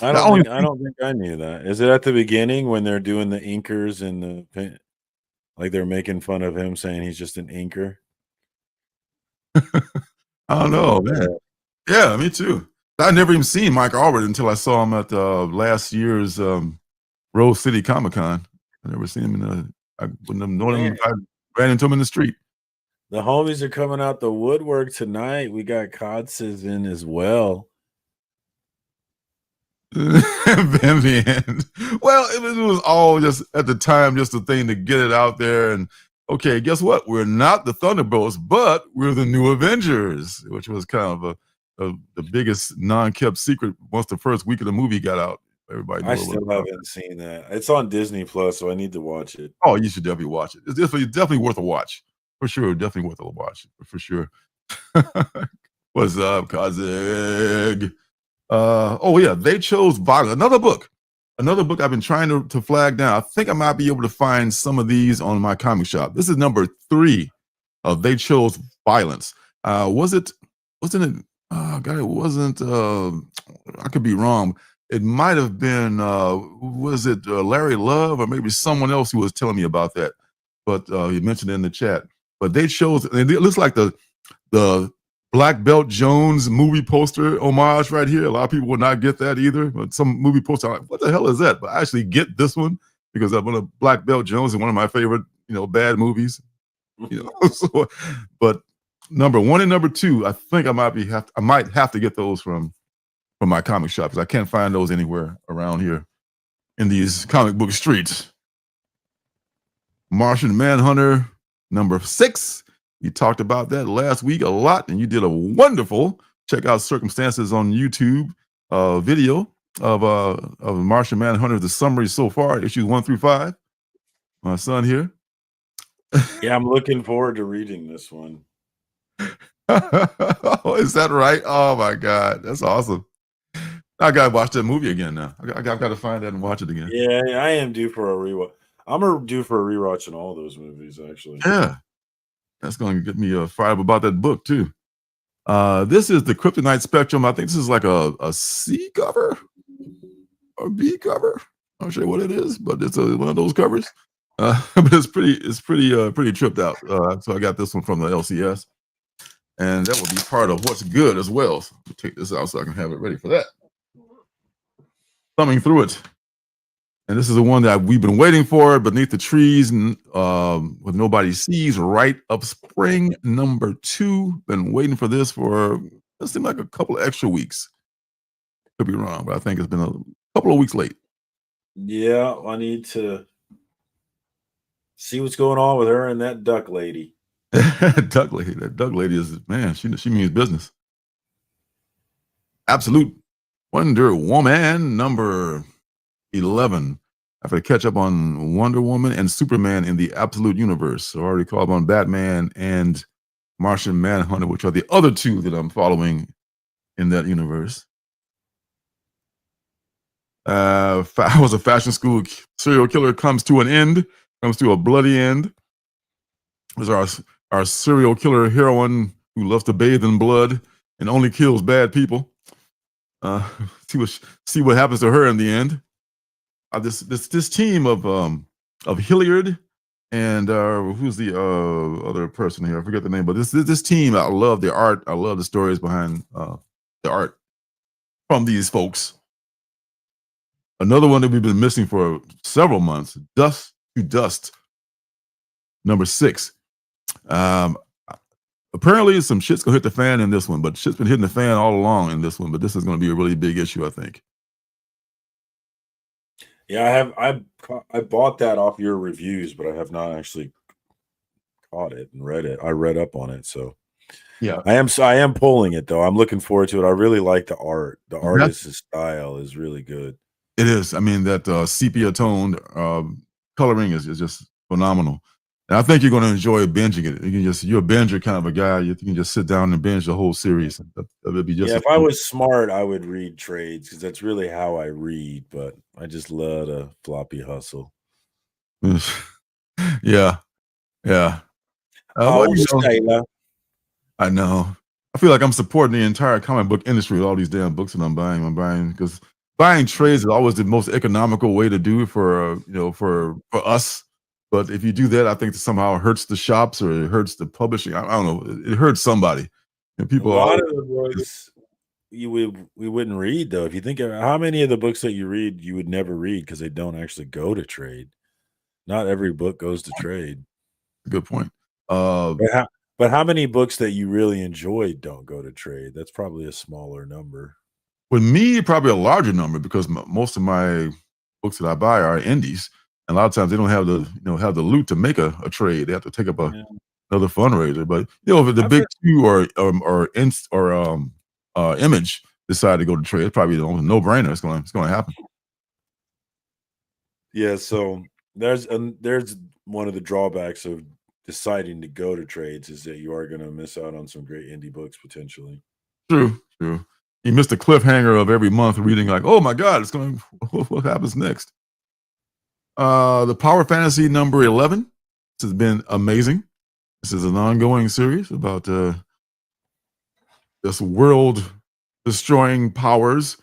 I don't think I knew that. Is it at the beginning when they're doing the inkers and like they're making fun of him, saying he's just an inker? I don't know, man. Yeah, me too. I'd never even seen Mike Allred until I saw him at last year's Rose City Comic Con. I never seen him I wouldn't have known him if I ran into him in the street. The homies are coming out the woodwork tonight. We got Cods's in as well. Vivian. Well, it was all just at the time, just a thing to get it out there. And okay, guess what? We're not the Thunderbolts, but we're the New Avengers, which was kind of the biggest non-kept secret once the first week of the movie got out. Everybody, I still haven't seen that. It's on Disney Plus, so I need to watch it. Oh, you should definitely watch it. It's definitely worth a watch. For sure, definitely worth a watch. For sure. What's up, Kazig? Oh yeah, They Chose Violence. Another book I've been trying to flag down. I think I might be able to find some of these on my comic shop. This is number 3 of They Chose Violence. Wasn't it? God, it wasn't. I could be wrong. It might have been. Was it Larry Love or maybe someone else who was telling me about that? But he mentioned it in the chat. But They Chose. And it looks like the Black Belt Jones movie poster homage right here. A lot of people will not get that either. But some movie poster, I'm like, what the hell is that? But I actually get this one because I'm one of Black Belt Jones is one of my favorite, bad movies. So, but number 1 and number 2, I think I might have to get those from my comic shop because I can't find those anywhere around here in these comic book streets. Martian Manhunter, number 6. You talked about that last week a lot, and you did a wonderful check out Circumstances on YouTube video of Martian Manhunter. The summary so far, issues 1 through 5. My son here. Yeah, I'm looking forward to reading this one. Oh, is that right? Oh my God, that's awesome. I gotta watch that movie again now. I gotta find that and watch it again. Yeah, I am due for a rewatch. I'm due for a rewatch in all those movies, actually. Yeah, that's going to get me fired up about that book too. This is the Kryptonite Spectrum. I think this is like a C cover or B cover. I'm not sure what it is, but it's one of those covers. But it's pretty tripped out. So I got this one from the LCS, and that will be part of what's good as well. So I'll take this out so I can have it ready for that. Thumbing through it. And this is the one that we've been waiting for, Beneath the Trees, with Nobody Sees, Right Up Spring, number 2. Been waiting for this for, it seemed like a couple of extra weeks. Could be wrong, but I think it's been a couple of weeks late. Yeah, I need to see what's going on with her and that duck lady. That duck lady is, man, she means business. Absolute Wonder Woman, number 11. I have to catch up on Wonder Woman and Superman in the Absolute Universe. So I already called on Batman and Martian Manhunter, which are the other 2 that I'm following in that universe. I was a fashion school serial killer comes to an end, comes to a bloody end. There's our serial killer heroine who loves to bathe in blood and only kills bad people. See what happens to her in the end. This team of Hilliard and who's the other person here? I forget the name, but this team, I love the art. I love the stories behind the art from these folks. Another one that we've been missing for several months, Dust to Dust, number 6. Apparently some shit's gonna hit the fan in this one, but shit's been hitting the fan all along in this one, but this is gonna be a really big issue, I think. Yeah, I bought that off your reviews, but I have not actually caught it and read it. I read up on it, so yeah. I am pulling it though. I'm looking forward to it. I really like the art. The artist's style is really good. It is. I mean, that sepia toned coloring is just phenomenal. And I think you're going to enjoy binging it. You're a binger kind of a guy. You can just sit down and binge the whole series. That'd be just if I was smart, I would read trades because that's really how I read. But I just love a floppy hustle. Yeah. I know. I feel like I'm supporting the entire comic book industry with all these damn books that I'm buying because buying trades is always the most economical way to do it for us. But if you do that, I think it somehow hurts the shops or it hurts the publishing. I don't know. It hurts somebody. And people a lot of the books we wouldn't read though. If you think of how many of the books that you read, you would never read because they don't actually go to trade. Not every book goes to trade. Good point. But how many books that you really enjoyed don't go to trade? That's probably a smaller number. With me, probably a larger number because most of my books that I buy are indies, and a lot of times they don't have the loot to make a trade. They have to take up another fundraiser. But if the big two or Image decide to go to trade, it's probably a no-brainer. It's going to happen. Yeah, so there's one of the drawbacks of deciding to go to trades is that you are going to miss out on some great indie books potentially. True. You missed the cliffhanger of every month reading like, oh my God, what happens next? The Power Fantasy number 11. This has been amazing. This is an ongoing series about this world-destroying powers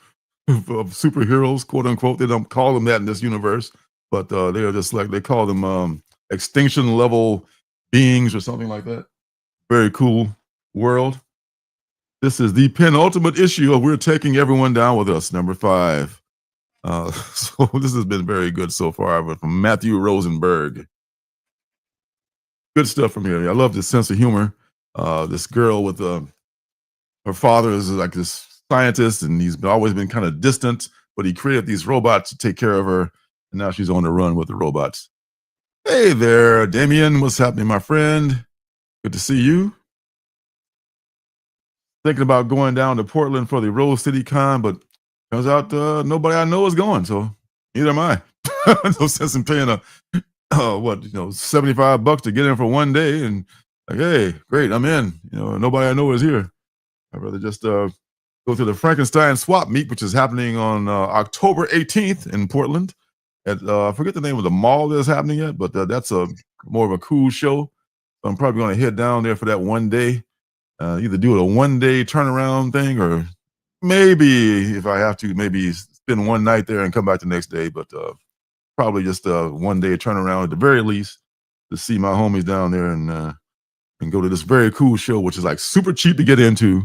of superheroes, quote unquote. They don't call them that in this universe, but they're just like they call them extinction level beings or something like that. Very cool world. This is the penultimate issue of We're Taking Everyone Down With Us, number 5. So this has been very good so far, but from Matthew Rosenberg. Good stuff from here. I love this sense of humor. This girl with her father is like this scientist, and he's always been kind of distant, but he created these robots to take care of her, and now she's on the run with the robots. Hey there, Damien. What's happening, my friend? Good to see you. Thinking about going down to Portland for the Rose City Con, but turns out nobody I know is going, so neither am I. No sense in paying $75 to get in for one day and like, hey, great, I'm in. Nobody I know is here. I'd rather just go to the Frankenstein swap meet, which is happening on October 18th in Portland. At I forget the name of the mall that's happening at, but that's more of a cool show. So I'm probably going to head down there for that one day. Either do a one-day turnaround thing, or maybe if I have to, maybe spend one night there and come back the next day. But probably just a one-day turnaround at the very least to see my homies down there and go to this very cool show, which is like super cheap to get into.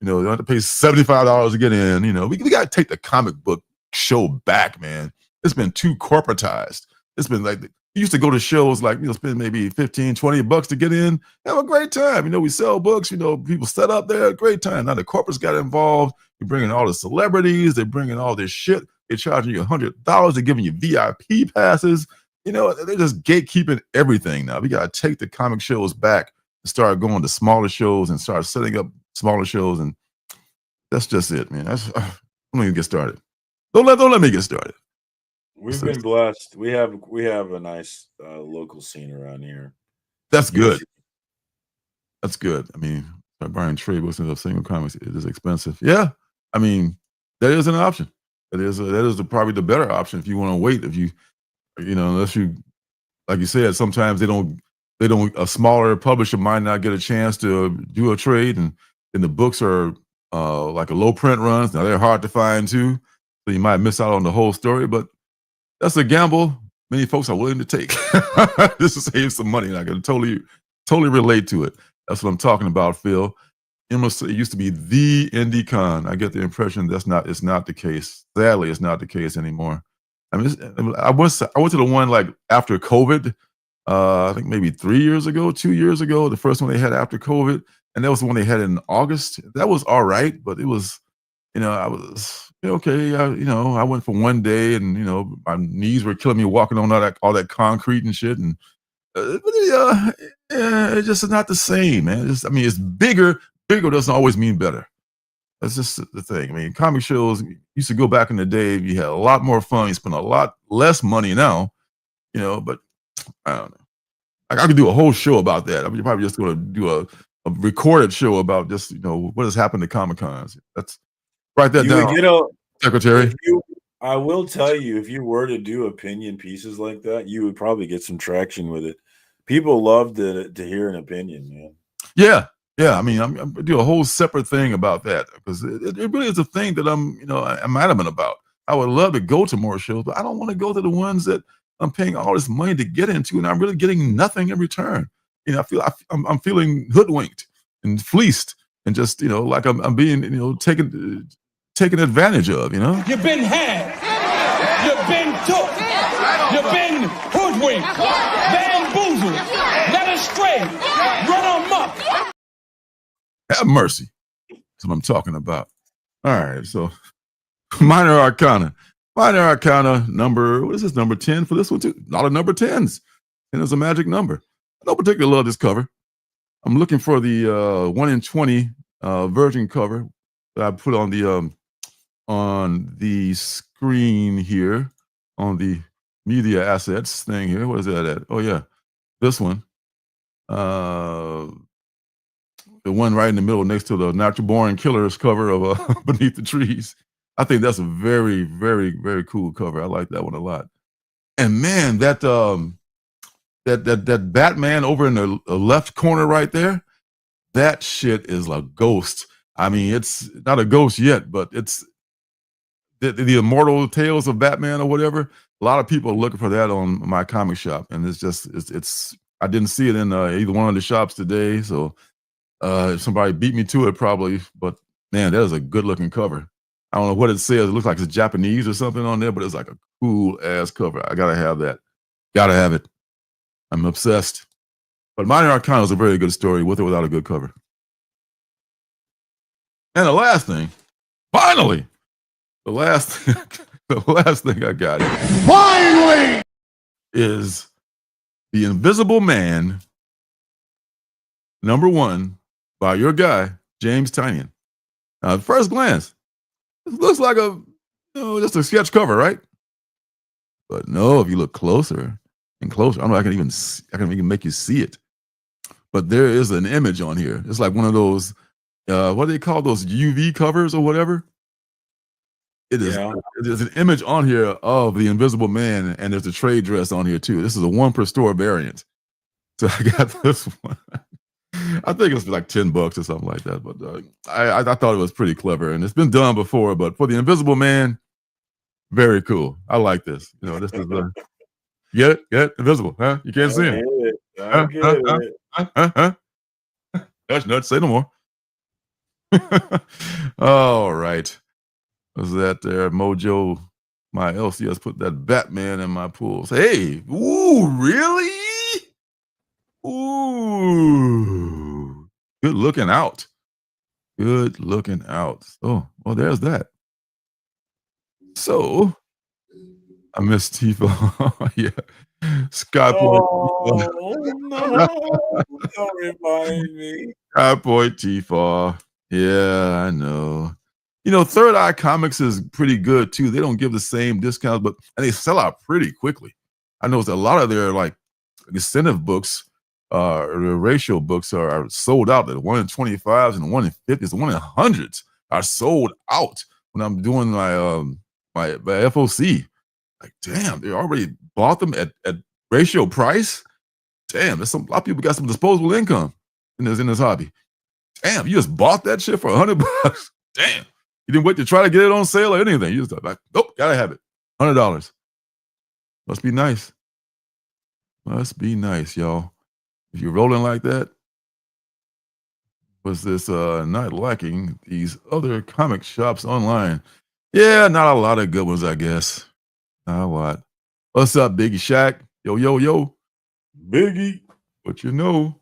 You don't have to pay $75 to get in. We got to take the comic book show back, man. It's been too corporatized. It's been like you used to go to shows like, spend maybe $15-$20 to get in, have a great time. We sell books, people set up there, great time. Now the corporates got involved. You're bringing all the celebrities. They're bringing all this shit. They're charging you $100. They're giving you VIP passes. They're just gatekeeping everything now. We got to take the comic shows back and start going to smaller shows and start setting up smaller shows. And that's just it, man. I'm going to get started. Don't let me get started. We've been blessed. We have a nice local scene around here. That's good. That's good. I mean, buying trade books of single comics is expensive. Yeah, I mean, that is an option. That is probably the better option if you want to wait. If you unless you, like you said, sometimes they don't. A smaller publisher might not get a chance to do a trade, and the books are like a low print runs. Now they're hard to find too, so you might miss out on the whole story. But that's a gamble many folks are willing to take. This to save some money, and I can totally relate to it. That's what I'm talking about, Phil. It used to be the IndieCon. I get the impression it's not the case. Sadly, it's not the case anymore. I mean, I went to the one like after COVID. I think maybe 2 years ago, the first one they had after COVID, and that was the one they had in August. That was all right, but it was, I was okay. I went for one day, and my knees were killing me walking on all that concrete and shit, and it's just not the same, man. It's bigger. Bigger doesn't always mean better. That's just the thing. I mean, comic shows used to go back in the day. You had a lot more fun. You spend a lot less money now, but I don't know. I could do a whole show about that. I'm probably just going to do a recorded show about just, what has happened to Comic Cons. That's write that down, Secretary. I will tell you, if you were to do opinion pieces like that, you would probably get some traction with it. People love to hear an opinion, man. Yeah. I mean, I'm do a whole separate thing about that because it really is a thing that I'm adamant about. I would love to go to more shows, but I don't want to go to the ones that I'm paying all this money to get into, and I'm really getting nothing in return. I'm feeling hoodwinked and fleeced, and just like I'm being taken advantage of. You've been had, you've been took, you've been hoodwinked, bamboozled. Let astray, run amok. Have mercy. That's what I'm talking about. All right, so minor arcana. Minor arcana number, what is this, number 10 for this one too? A lot of number 10s. 10 is a magic number. I don't particularly love this cover. I'm looking for the 1 in 20 virgin cover that I put on the screen here, on the media assets thing here. What is that at? Oh yeah, this one. The one right in the middle next to the Natural Born Killers cover of Beneath the Trees. I think that's a very, very, very cool cover. I like that one a lot. And man, that Batman over in the left corner right there, that shit is a ghost. I mean, it's not a ghost yet, but it's the Immortal Tales of Batman or whatever. A lot of people are looking for that on my comic shop, and it's I didn't see it in either one of the shops today, so somebody beat me to it probably. But man, that is a good looking cover. I don't know what it says. It looks like it's Japanese or something on there, but it's like a cool ass cover. I gotta have that. Gotta have it. I'm obsessed. But Minor Arcana is a very good story with or without a good cover. And the last thing, finally, the last thing I got finally is The Invisible Man, #1, by your guy, James Tynion. At first glance, it looks like just a sketch cover, right? But no, if you look closer and closer, I don't know, I can even make you see it. But there is an image on here. It's like one of those, what do they call those, UV covers or whatever? It is. Yeah. There's an image on here of the Invisible Man, and there's a trade dress on here too. This is a 1 per store variant. So I got this one. I think it was like $10 or something like that. But I thought it was pretty clever, and it's been done before. But for the Invisible Man, very cool. I like this. You know, this is get it, invisible, huh? You can't see him. I get it. That's nuts. Say no more. All right. Was that there? Mojo, my LCS put that Batman in my pool. Hey, ooh, really? Ooh, good looking out. Good looking out. Oh, well, there's that. So, I miss Tifa. Yeah. Skypoint. Oh, no. Don't remind me. Skypoint Tifa. Yeah, I know. You know, Third Eye Comics is pretty good too. They don't give the same discounts, and they sell out pretty quickly. I noticed a lot of their like incentive books, or ratio books are sold out. The 1 in 25s and 1 in 50s, the 1 in 100s are sold out when I'm doing my my FOC. Like, damn, they already bought them at ratio price. Damn, there's a lot of people got some disposable income in this hobby. Damn, you just bought that shit for $100. Damn. You didn't wait to try to get it on sale or anything. You just like, nope, gotta have it. $100. Must be nice. Must be nice, y'all. If you're rolling like that, was this not liking these other comic shops online? Yeah, not a lot of good ones, I guess. Not a lot. What's up, Biggie Shaq? Yo, yo, yo. Biggie. What you know?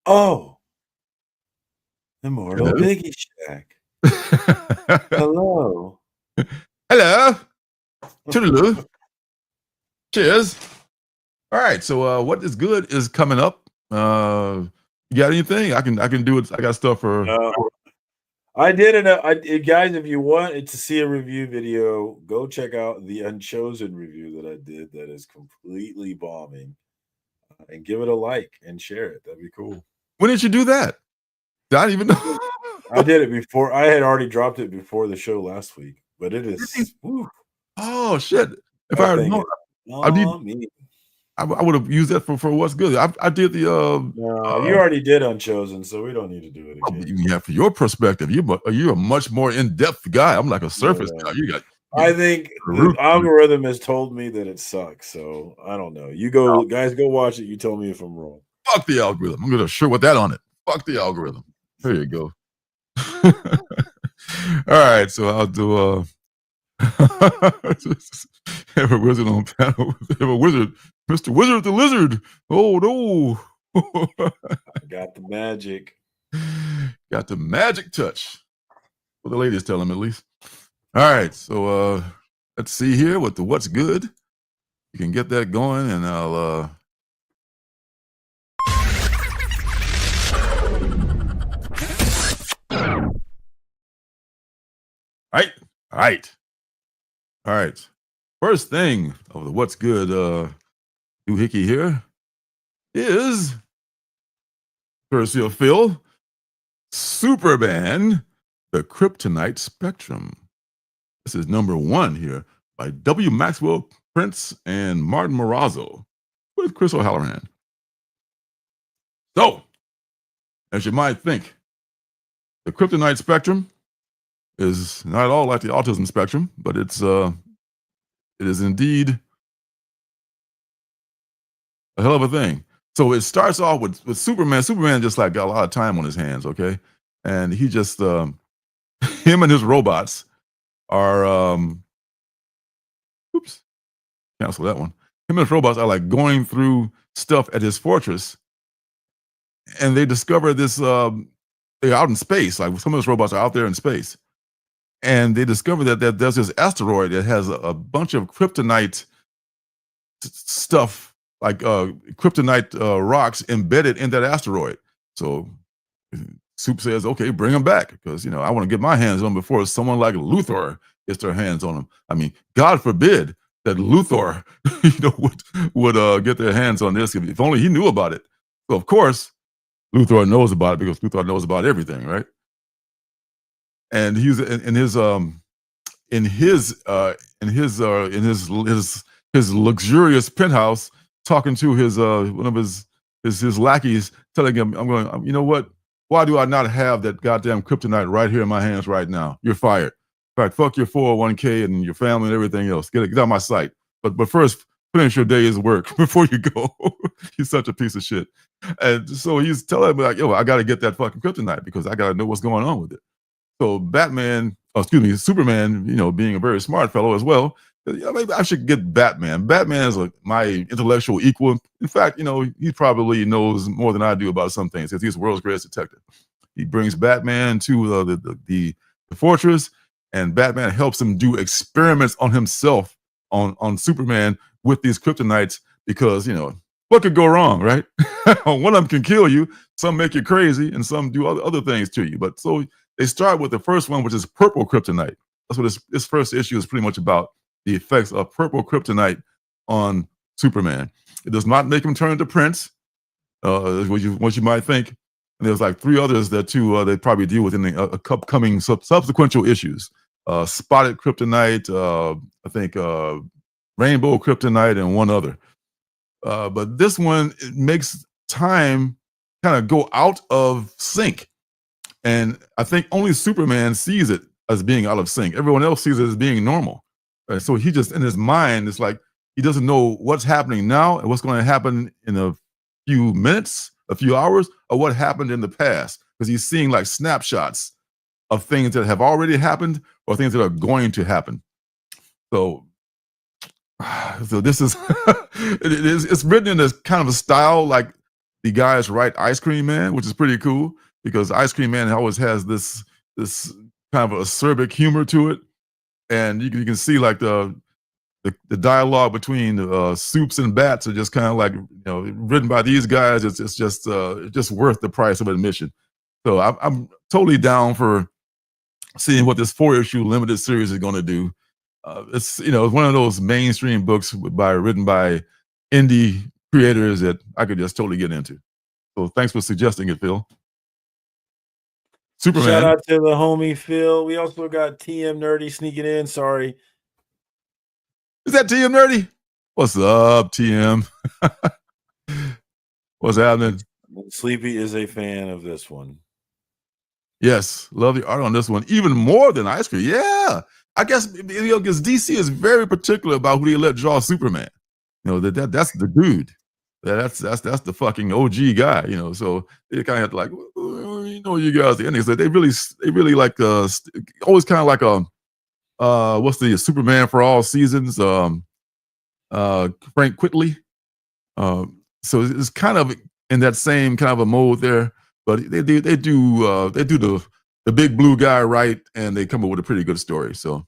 Oh. Immortal Biggie Shaq. Hello. Hello. Toodaloo. Cheers. All right. So what is good is coming up. You got anything? I can do it. I got stuff for I did it. Guys, if you want to see a review video, go check out the Unchosen review that I did that is completely bombing. And give it a like and share it. That'd be cool. When did you do that? I didn't even know. I did it before. I had already dropped it before the show last week, but it is. Oh shit! If I had known, I would have used that for what's good. I did the. No, you already did Unchosen, so we don't need to do it again. Yeah, for your perspective, you're a much more in-depth guy. I'm like a surface guy. I think the algorithm has told me that it sucks, so I don't know. You guys, go watch it. You tell me if I'm wrong. Fuck the algorithm. I'm gonna shirt with that on it. Fuck the algorithm. There you go. All right, so I'll do have a wizard on panel. Have a wizard, Mr. Wizard the Lizard. Oh no. Got the magic. Got the magic touch. What the ladies tell him, at least. All right, so let's see here with the what's good. You can get that going, and I'll All right. First thing of the what's good doohickey here is, courtesy of Phil, Superman, the Kryptonite Spectrum. This is number 1 here by W. Maxwell Prince and Martin Morazzo with Chris O'Halloran. So, as you might think, the Kryptonite Spectrum is not at all like the autism spectrum, but it is indeed a hell of a thing. So it starts off with Superman. Superman just like got a lot of time on his hands, okay? And he just him and his robots are cancel that one. Him and his robots are like going through stuff at his fortress, and they discover this they're out in space. Like some of his robots are out there in space. And they discover that there's this asteroid that has a bunch of kryptonite stuff, like kryptonite rocks embedded in that asteroid. So Soup says, okay, bring them back, because I want to get my hands on them before someone like Luthor gets their hands on them. I mean, God forbid that Luthor would get their hands on this. If only he knew about it. So of course Luthor knows about it, because Luthor knows about everything, right? And he's in his luxurious penthouse, talking to his one of his lackeys, telling him, "I'm going. You know what? Why do I not have that goddamn kryptonite right here in my hands right now? You're fired. In fact, fuck your 401k and your family and everything else. Get out of my sight. But first, finish your day's work before you go." He's such a piece of shit. And so he's telling me like, "Yo, I got to get that fucking kryptonite because I got to know what's going on with it." So Superman, being a very smart fellow as well, maybe I should get Batman. Batman is my intellectual equal. In fact, he probably knows more than I do about some things, because he's the world's greatest detective. He brings Batman to the fortress, and Batman helps him do experiments on himself, on Superman, with these kryptonites, because, what could go wrong, right? One of them can kill you, some make you crazy, and some do other things to you. But so they start with the first one, which is purple kryptonite. That's what this first issue is pretty much about, the effects of purple kryptonite on Superman. It does not make him turn into Prince, what you might think. And there's like 3 others that they probably deal with in the upcoming subsequent issues. Spotted kryptonite, I think rainbow kryptonite, and one other. But this one, it makes time kind of go out of sync. And I think only Superman sees it as being out of sync. Everyone else sees it as being normal. So he just, in his mind, it's like he doesn't know what's happening now and what's going to happen in a few minutes, a few hours, or what happened in the past. Because he's seeing like snapshots of things that have already happened or things that are going to happen. So this is it's written in this kind of a style like the guys write Ice Cream Man, which is pretty cool, because Ice Cream Man always has this kind of acerbic humor to it, and you can see like the dialogue between Soups and Bats are just kind of like written by these guys. It's just worth the price of admission. So I'm totally down for seeing what this 4-issue limited series is going to do. It's one of those mainstream books written by indie creators that I could just totally get into. So thanks for suggesting it, Phil. Superman. Shout out to the homie Phil. We also got TM Nerdy sneaking in. Sorry. Is that TM Nerdy? What's up, TM? What's happening? Sleepy is a fan of this one. Yes, love the art on this one, even more than Ice Cream. Yeah, I guess because DC is very particular about who they let draw Superman. That's the dude. That's the fucking OG guy. So they kind of have to like, you guys, the ending. So they really like always kind of like what's the Superman for all seasons? Frank Quitely. So it's kind of in that same kind of a mode there, but they do the big blue guy right, and they come up with a pretty good story. So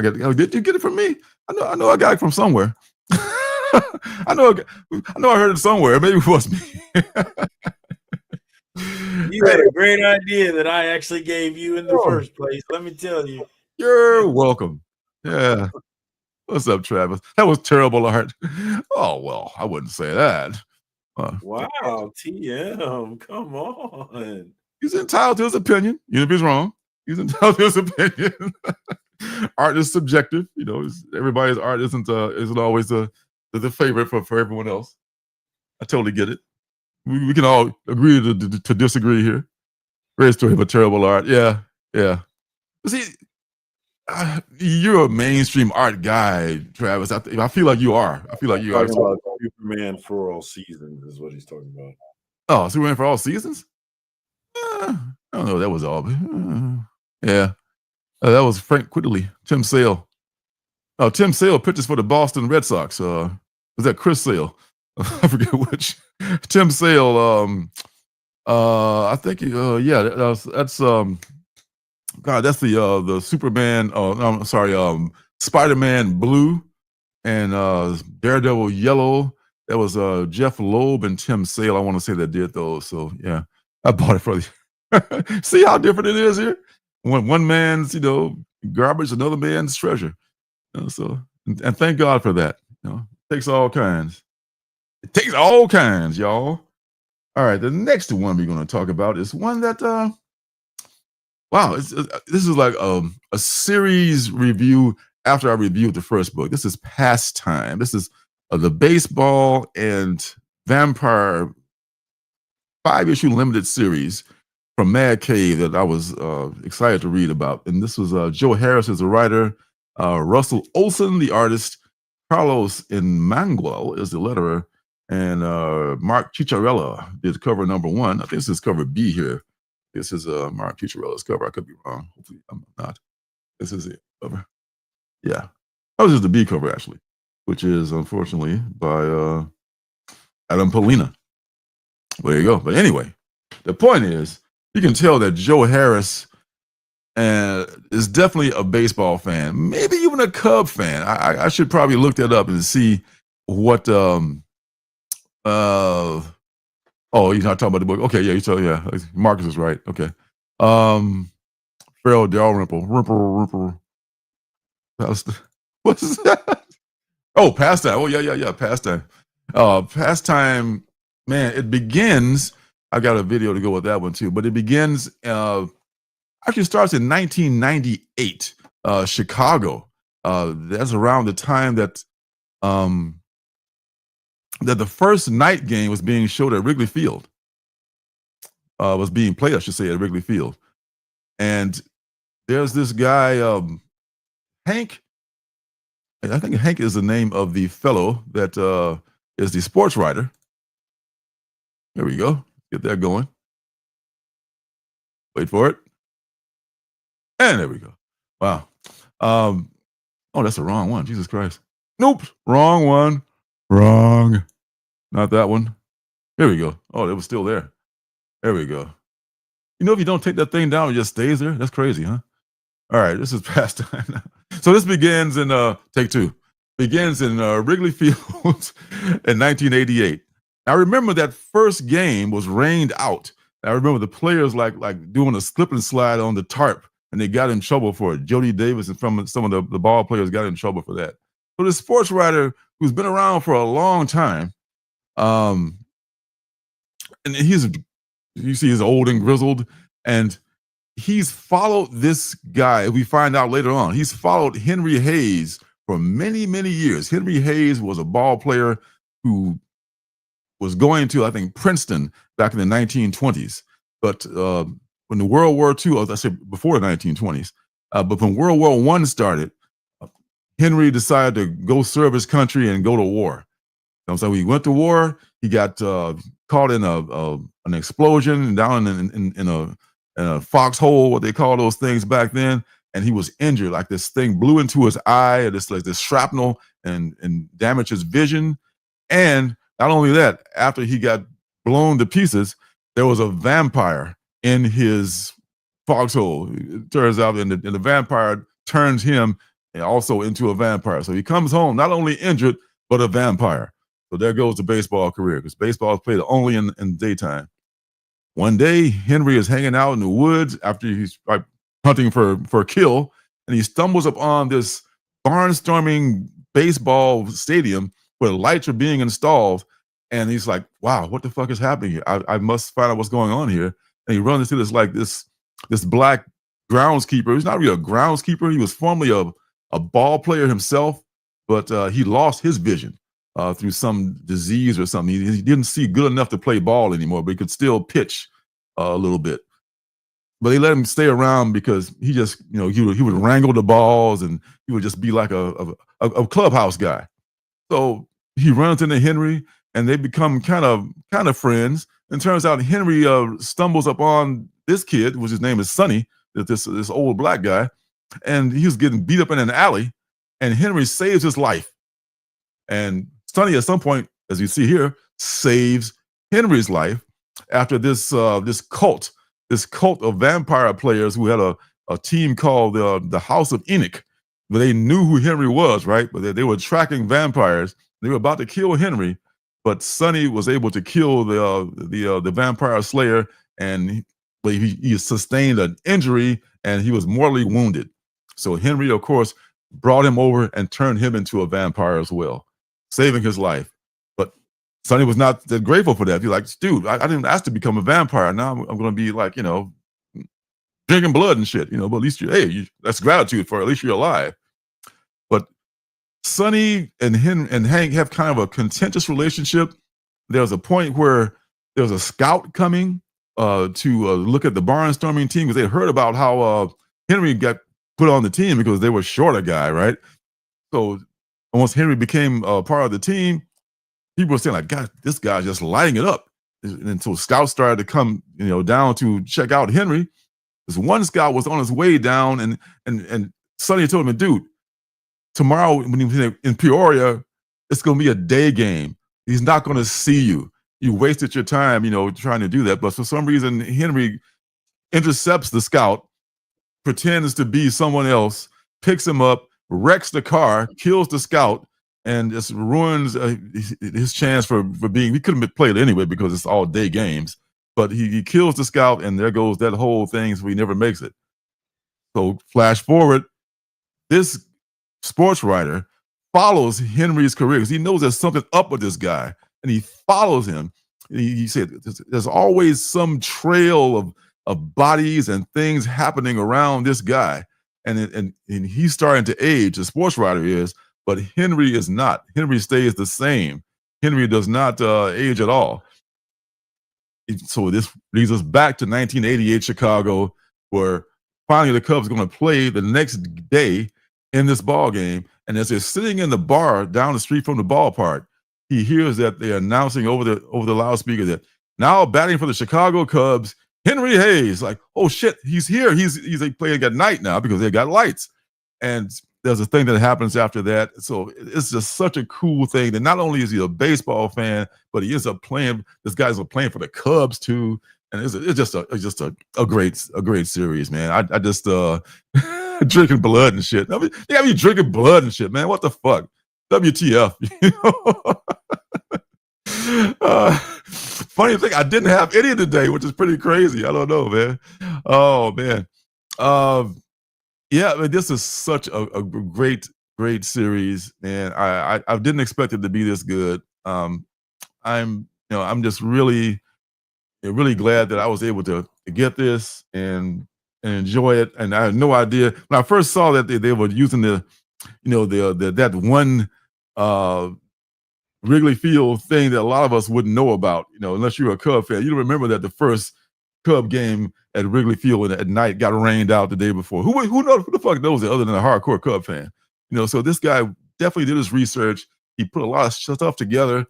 did you get it from me? I know I got it from somewhere. I know I heard it somewhere. Maybe it was me. You had a great idea that I actually gave you in the first place. Let me tell you. You're welcome. Yeah. What's up, Travis? That was terrible art. Oh, well, I wouldn't say that. Wow, TM, come on. He's entitled to his opinion. Even if he's wrong, he's entitled to his opinion. Art is subjective. You know, everybody's art isn't always the favorite for everyone else. I totally get it. We can all agree to disagree here. Great story, but terrible art. Yeah. See, you're a mainstream art guy, Travis. I feel like you are. I feel like you are. Talking about Superman for All Seasons is what he's talking about. Oh, Superman for All Seasons? I don't know. That was all. Yeah. That was Frank Quigley, Tim Sale. Tim Sale pitches for the Boston Red Sox. Was that Chris Sale? I forget which. Tim Sale. I think. That's God. That's the Superman. I'm sorry. Spider-Man Blue and Daredevil Yellow. That was Jeff Loeb and Tim Sale. I want to say that did those. So yeah, I bought it for you. See how different it is here. One man's garbage, another man's treasure. So and thank God for that. It takes all kinds. It takes all kinds, y'all. All right, the next one we're going to talk about is one that this is like a series review after I reviewed the first book. This is Pastime. This is the baseball and vampire 5-issue limited series from Mad Cave that I was excited to read about. And this was Joe Harris as the writer, Russell Olson, the artist, Carlos Manguel is the letterer, and Mark Cicciarella did cover number 1. I think this is cover B here. This is Mark Cicciarella's cover. I could be wrong. Hopefully I'm not. This is it cover. Yeah. That was just the B cover, actually, which is unfortunately by Adam Polina. There you go. But anyway, the point is, you can tell that Joe Harris is definitely a baseball fan, maybe even a Cub fan. I should probably look that up and see what. Oh, you're not talking about the book. Okay, yeah, Marcus is right. Okay. Farrell Dalrymple. Rimple. What's that? Oh, Pastime. Oh, yeah. Pastime. Pastime, man, it begins. I got a video to go with that one too, but it begins, actually starts in 1998, Chicago. That's around the time that the first night game was being showed at Wrigley Field. Was being played, I should say, at Wrigley Field. And there's this guy, Hank. I think Hank is the name of the fellow that is the sports writer. There we go. Get that going. Wait for it. And there we go. Wow. Oh, that's the wrong one. Jesus Christ. Nope. Wrong one. Wrong. Not that one. Here we go. Oh, it was still there. There we go. If you don't take that thing down, it just stays there. That's crazy, huh? All right, this is Pastime. So this begins in take 2. Begins in Wrigley Field in 1988. I remember that first game was rained out. I remember the players like doing a slip and slide on the tarp, and they got in trouble for it. Jody Davis and from some of the ball players got in trouble for that. So the sports writer who's been around for a long time, and he's old and grizzled, and he's followed this guy. We find out later on, he's followed Henry Hayes for many, many years. Henry Hayes was a ball player who was going to, I think, Princeton back in the 1920s. But when the World War II, I said before the 1920s, but when World War I started, Henry decided to go serve his country and go to war. So he went to war. He got caught in an explosion down in a foxhole, what they call those things back then, and he was injured. Like this thing blew into his eye, this shrapnel, and damaged his vision. And not only that, after he got blown to pieces, there was a vampire in his foxhole. It turns out, and the vampire turns him also into a vampire. So he comes home not only injured, but a vampire. So there goes the baseball career, because baseball is played only in the daytime. One day, Henry is hanging out in the woods after he's hunting for a kill, and he stumbles upon this barnstorming baseball stadium where lights are being installed. And he's like, wow, what the fuck is happening here? I must find out what's going on here. And he runs into this black groundskeeper. He's not really a groundskeeper. He was formerly a ball player himself, but he lost his vision through some disease or something. He didn't see good enough to play ball anymore, but he could still pitch a little bit. But they let him stay around because he just, he would wrangle the balls, and he would just be like a clubhouse guy. So he runs into Henry, and they become kind of friends. And turns out Henry stumbles upon this kid, which his name is Sonny, this old black guy, and he was getting beat up in an alley, and Henry saves his life. And Sonny, at some point, as you see here, saves Henry's life after this cult of vampire players who had a team called the House of Enoch. But they knew who Henry was, right? But they were tracking vampires. They were about to kill Henry, but Sonny was able to kill the vampire slayer, and he sustained an injury, and he was mortally wounded. So Henry, of course, brought him over and turned him into a vampire as well, saving his life. But Sonny was not that grateful for that. He's like, dude, I didn't ask to become a vampire. Now I'm going to be like, drinking blood and shit, but at least that's gratitude for at least you're alive. But Sonny and Hank have kind of a contentious relationship. There's a point where there was a scout coming to look at the barnstorming team, because they heard about how Henry got put on the team because they were short a guy, right? So once Henry became part of the team, people were saying like, God, this guy's just lighting it up. And so scouts started to come, down to check out Henry. This one scout was on his way down, and Sonny told him, dude, tomorrow when he's in Peoria, it's going to be a day game. He's not going to see you. You wasted your time, trying to do that. But for some reason, Henry intercepts the scout, pretends to be someone else, picks him up, wrecks the car, kills the scout, and just ruins his chance for being. He couldn't have played anyway because it's all day games. But he kills the scout, and there goes that whole thing, so he never makes it. So flash forward, this sports writer follows Henry's career because he knows there's something up with this guy, and he follows him. He said there's always some trail of bodies and things happening around this guy, and he's starting to age. The sports writer is, but Henry is not. Henry stays the same. Henry does not age at all. So this leads us back to 1988 Chicago, where finally the Cubs are going to play the next day in this ball game. And as they're sitting in the bar down the street from the ballpark, he hears that they're announcing over the loudspeaker that now batting for the Chicago Cubs, Henry Hayes. Like, oh shit, he's here. He's playing at night now because they got lights. And there's a thing that happens after that. So it's just such a cool thing that not only is he a baseball fan, but he is this guy's playing for the Cubs too. And it's just a great series, man. I just drinking blood and shit. I mean, they got me drinking blood and shit, man. What the fuck? WTF? Funny thing, I didn't have any today, which is pretty crazy. I don't know, man. Oh man. Yeah, I mean, this is such a great series, man. I didn't expect it to be this good. I'm just really glad that I was able to get this and enjoy it. And I had no idea when I first saw that they were using that one Wrigley Field thing that a lot of us wouldn't know about, unless you're a Cub fan. You don't remember that the first Cub game at Wrigley Field at night got rained out the day before. Who the fuck knows it other than a hardcore Cub fan? So this guy definitely did his research. He put a lot of stuff together.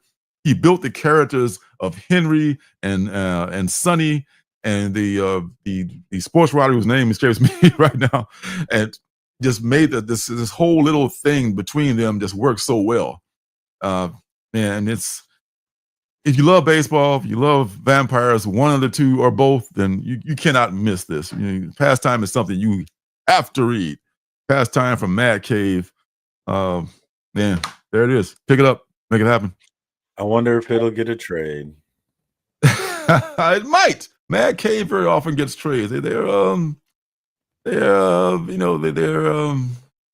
He built the characters of Henry and Sonny and the sports writer whose name escapes me right now, and just made this whole little thing between them just work so well. Man, it's if you love baseball, if you love vampires, one of the two or both, then you cannot miss this. Pastime is something you have to read. Pastime from Mad Cave. Man, there it is. Pick it up. Make it happen. I wonder if it'll get a trade. It might. Mad Cave very often gets trades.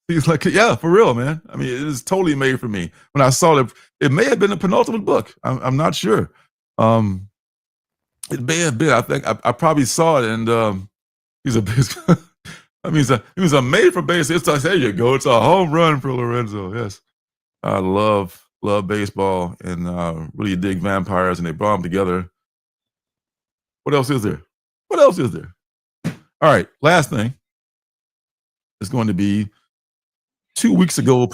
He's like, yeah, for real, man. I mean, it is totally made for me. When I saw it, it may have been the penultimate book. I'm not sure. It may have been. I think I probably saw it, and he's a. I mean, he was a made for base. It's like, there you go. It's a home run for Lorenzo. Yes, I love baseball and really dig vampires, and they brought them together. What else is there? All right, last thing is going to be 2 weeks ago's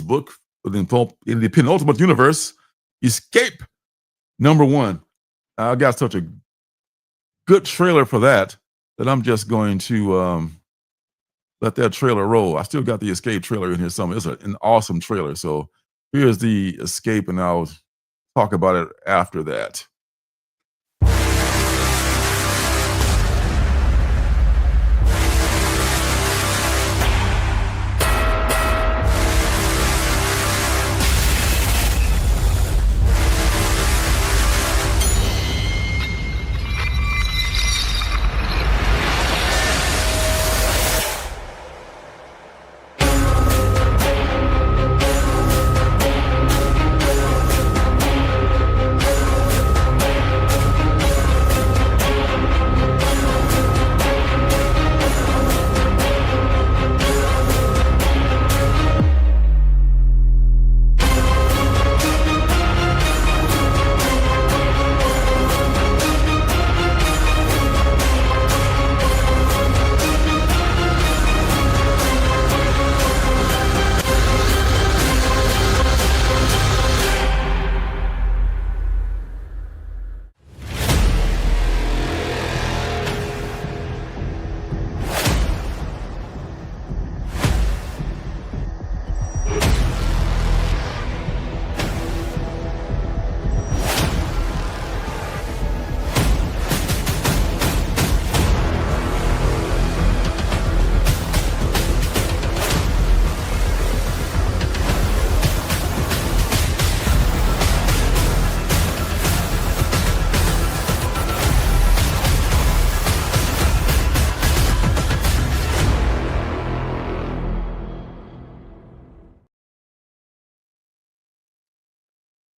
book in the Penultimate Universe, Escape #1. I got such a good trailer for that I'm just going to let that trailer roll. I still got the Escape trailer in here somewhere. It's an awesome trailer. So here's the Escape, and I'll talk about it after that.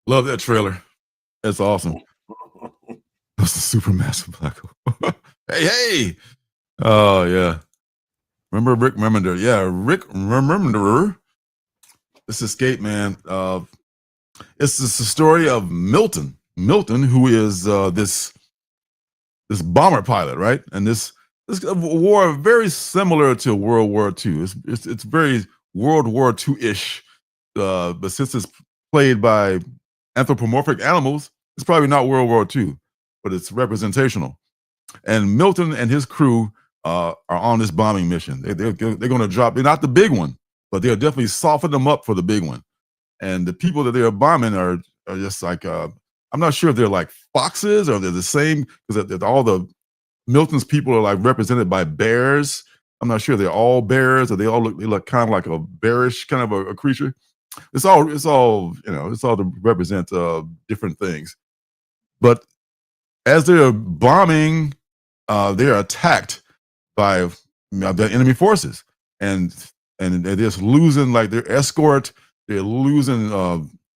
Love that trailer. That's awesome. That's a super massive black hole. hey. Oh, yeah. Remember Rick Remender? Yeah, Rick Remender. This Escape, man. It's the story of Milton. Milton, who is this bomber pilot, right? And this war very similar to World War II. It's very World War II-ish, but since it's played by anthropomorphic animals, it's probably not World War II, but it's representational. And Milton and his crew are on this bombing mission. They're going to drop. They're not the big one, but they'll definitely soften them up for the big one. And the people that they're bombing are just like I'm not sure if they're like foxes or they're the same, because all the Milton's people are like represented by bears. I'm not sure they're all bears or they look kind of like a bearish kind of a creature. It's all to represent different things. But as they're bombing, they're attacked by the enemy forces, and they're just losing like their escort. They're losing.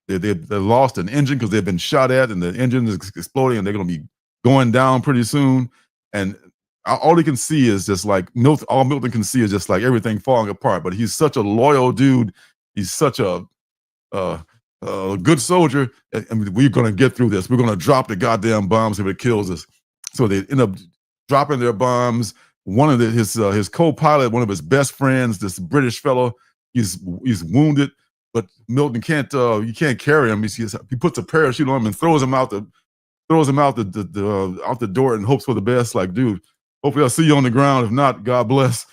They lost an engine because they've been shot at, and the engine is exploding, and they're going to be going down pretty soon. And all he can see is just like Milton. All Milton can see is just like everything falling apart. But he's such a loyal dude. He's such a good soldier, and we're going to get through this. We're going to drop the goddamn bombs if it kills us. So they end up dropping their bombs. One of his co-pilot, one of his best friends, this British fellow, he's wounded, but Milton can't carry him. He puts a parachute on him and throws him out the door and hopes for the best. Like, dude, hopefully I'll see you on the ground. If not, God bless.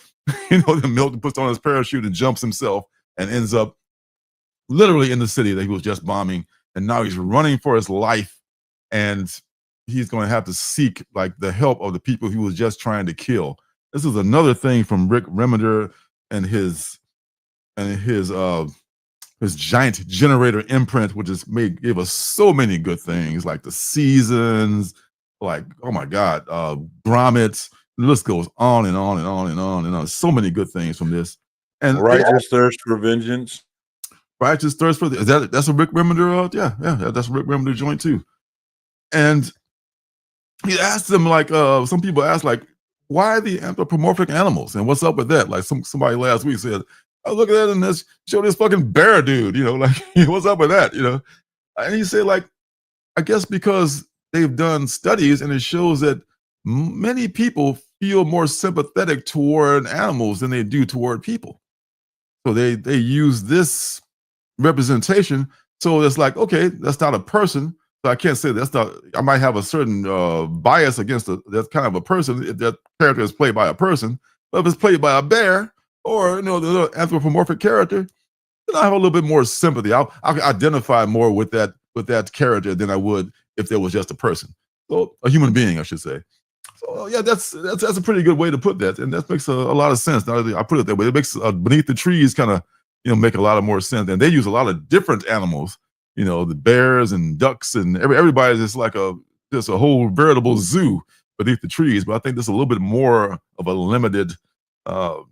Then Milton puts on his parachute and jumps himself and ends up literally in the city that he was just bombing. and now he's running for his life, and he's going to have to seek like the help of the people he was just trying to kill. This is another thing from Rick Remender and his giant generator imprint, which is gave us so many good things like the seasons, like oh my god, grommets. The list goes on and on and on and on and on. So many good things from this. And Righteous Thirst for Vengeance. Righteous Thirst for that's a Rick Remender. Yeah, that's a Rick Remender joint too. And he asked them like some people asked like, why the anthropomorphic animals and what's up with that? Like somebody last week said, I look at that and this show this fucking bear dude, like what's up with that, And he said like, I guess because they've done studies and it shows that many people feel more sympathetic toward animals than they do toward people. So they use this representation. So it's like, okay, that's not a person. So I can't say that's not. I might have a certain bias against that kind of a person if that character is played by a person. But if it's played by a bear or the anthropomorphic character, then I have a little bit more sympathy. I'll identify more with that character than I would if there was just a person, so a human being, I should say. So yeah, that's a pretty good way to put that, and that makes a lot of sense. Now that I put it that way, it makes Beneath the Trees kind of make a lot of more sense. And they use a lot of different animals. The bears and ducks and everybody's just like a whole veritable zoo Beneath the Trees. But I think there's a little bit more of a limited animal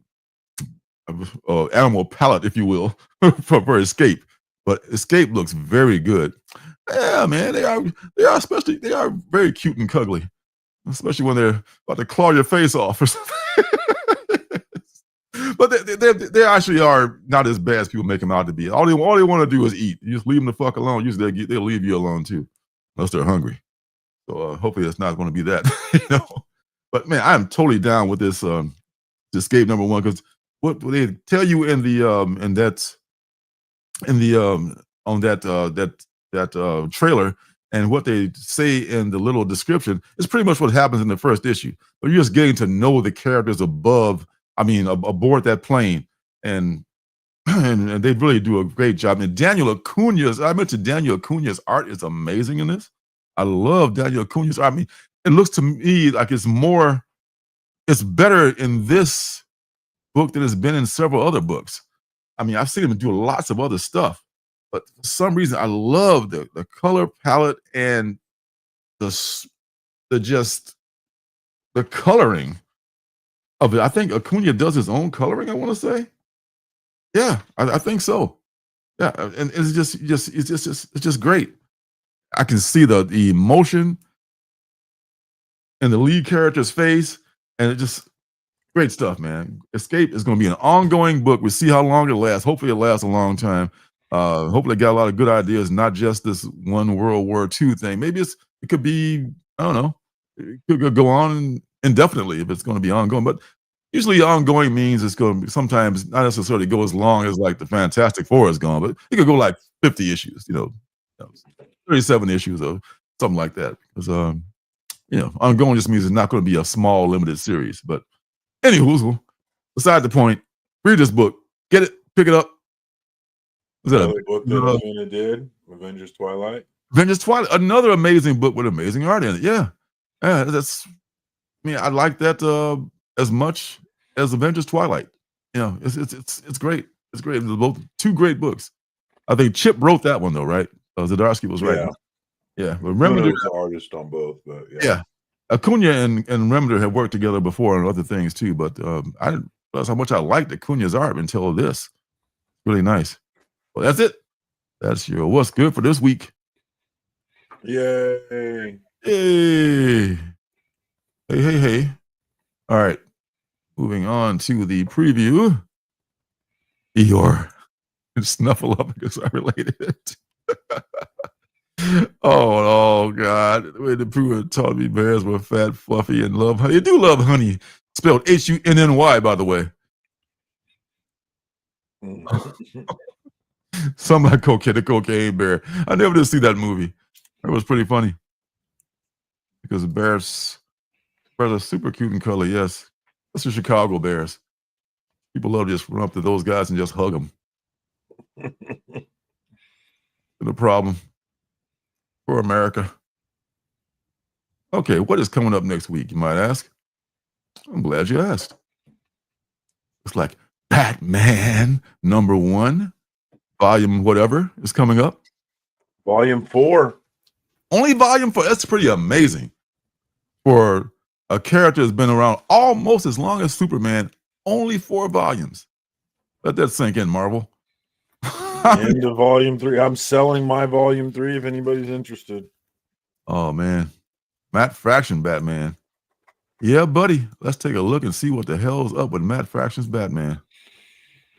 palette, if you will, for Escape. But Escape looks very good. Yeah, man, they are very cute and cuddly, especially when they're about to claw your face off or something. But they actually are not as bad as people make them out to be. All they want to do is eat. You just leave them the fuck alone. Usually they'll leave you alone too, unless they're hungry. So hopefully it's not going to be that. But man, I'm totally down with this Escape #1 because what they tell you on that trailer and what they say in the little description is pretty much what happens in the first issue. But you're just getting to know the characters aboard that plane, and they really do a great job. And I mentioned Daniel Acuña's art is amazing in this. I love Daniel Acuña's art. I mean, it looks to me like it's better in this book than it's been in several other books. I mean, I've seen him do lots of other stuff, but for some reason, I love the color palette and the coloring of it. I think Acuña does his own coloring, I want to say. Yeah, I think so. Yeah, and it's just great. I can see the emotion in the lead character's face, and it just great stuff, man. Escape is going to be an ongoing book. We'll see how long it lasts. Hopefully it lasts a long time. Hopefully it got a lot of good ideas, not just this one World War II thing. Maybe it could be, I don't know, it could go on indefinitely if it's going to be ongoing. But usually ongoing means it's going to be sometimes not necessarily go as long as like the Fantastic Four is gone, but it could go like 50 issues, 37 issues or something like that. Because ongoing just means it's not going to be a small limited series. But anywho, beside the point, read this book. Get it, pick it up. Was that another book that Luna did? Avengers Twilight? Avengers Twilight, another amazing book with amazing art in it. Yeah. I like that as much as Avengers Twilight. It's great. It's great. They're both two great books. I think Chip wrote that one though, right? Zdarsky was right. Yeah. But Remender was the artist on both, but yeah. Acuña and Remender have worked together before on other things too, but I didn't realize how much I liked Acuña's art until this. Really nice. Well, that's it. That's your what's good for this week. Yay. Hey. Hey. All right. Moving on to the preview. Eeyore and Snuffleupagus are related. Oh God. The way the Pooh taught me bears were fat, fluffy, and love honey. They do love honey. Spelled Hunny, by the way. Some like the cocaine bear. I never did see that movie. It was pretty funny. Because the bears are super cute in color, yes. That's the Chicago Bears. People love to just run up to those guys and just hug them. No problem. for America. Okay, what is coming up next week, you might ask? I'm glad you asked. It's like Batman #1, volume whatever is coming up. Volume 4. Only volume 4. That's pretty amazing. For a character that's been around almost as long as Superman, only 4 volumes. Let that sink in, Marvel. End of volume 3. I'm selling my volume 3 if anybody's interested. Oh, man. Matt Fraction Batman. Yeah, buddy. Let's take a look and see what the hell's up with Matt Fraction's Batman.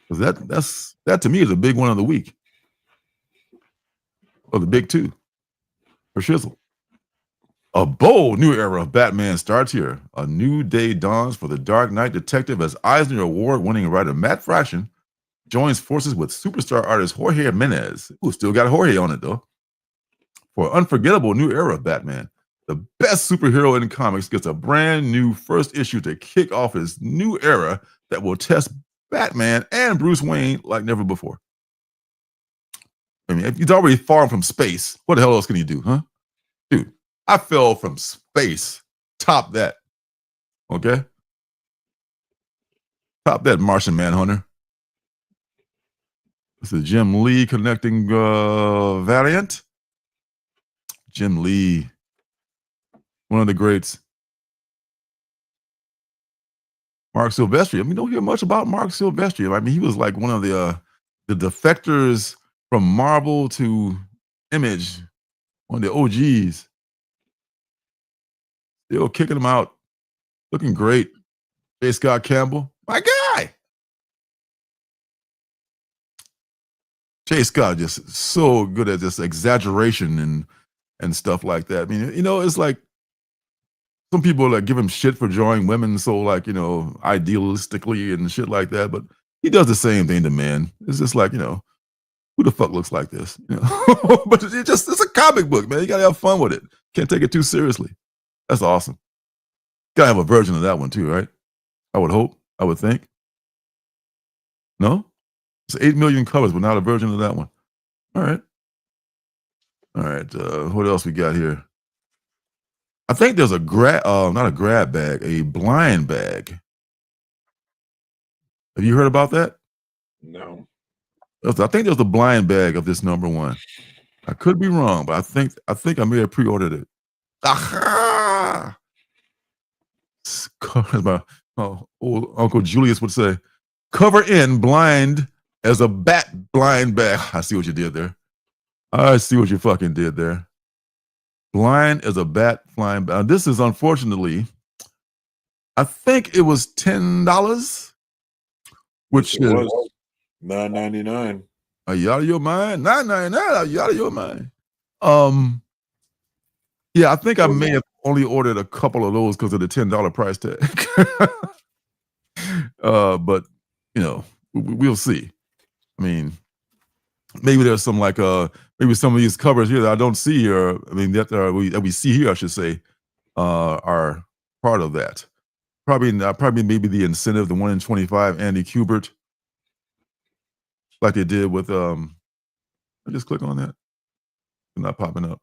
Because that to me is a big one of the week. Or the big 2. For shizzle. A bold new era of Batman starts here. A new day dawns for the Dark Knight detective as Eisner Award-winning writer Matt Fraction joins forces with superstar artist Jorge Jimenez, who still got Jorge on it though, for an unforgettable new era of Batman. The best superhero in comics gets a brand new first issue to kick off his new era that will test Batman and Bruce Wayne like never before. I mean, if he's already fallen from space, what the hell else can he do, huh? Dude, I fell from space. Top that. Okay? Top that, Martian Manhunter. This is Jim Lee connecting variant. Jim Lee, one of the greats. Mark Silvestri. I mean, don't hear much about Mark Silvestri. I mean, he was like one of the defectors from Marvel to Image, one of the OGs. Still kicking him out. Looking great. J. Scott Campbell, my guy. J. Scott just so good at this exaggeration and stuff like that. I mean, you know, it's like some people like give him shit for drawing women so like, you know, idealistically and shit like that. But he does the same thing to men. It's just like, you know, who the fuck looks like this? You know? But it's a comic book, man. You gotta have fun with it. Can't take it too seriously. That's awesome. Gotta have a version of that one too, right? I would hope. I would think. No? It's 8 million covers, but not a version of that one. All right. All right. What else we got here? I think there's a not a grab bag, a blind bag. Have you heard about that? No. I think there's a blind bag of this #1. I could be wrong, but I think I may have pre-ordered it. Aha! As my old Uncle Julius would say, cover in blind as a bat blind bag. I see what you did there. I see what you fucking did there. Blind as a bat flying bag. This is unfortunately, I think it was $10, which it was $9.99. Are you out of your mind? $9.99. Are you out of your mind? Yeah, I think I may have only ordered a couple of those because of the $10 price tag. But you know, we'll see. I mean, maybe there's some like maybe some of these covers here that I don't see here. I mean, that we see here, I should say, are part of that. Probably not. Probably maybe the incentive, the 1 in 25, Andy Kubert, like they did with I just click on that. It's not popping up.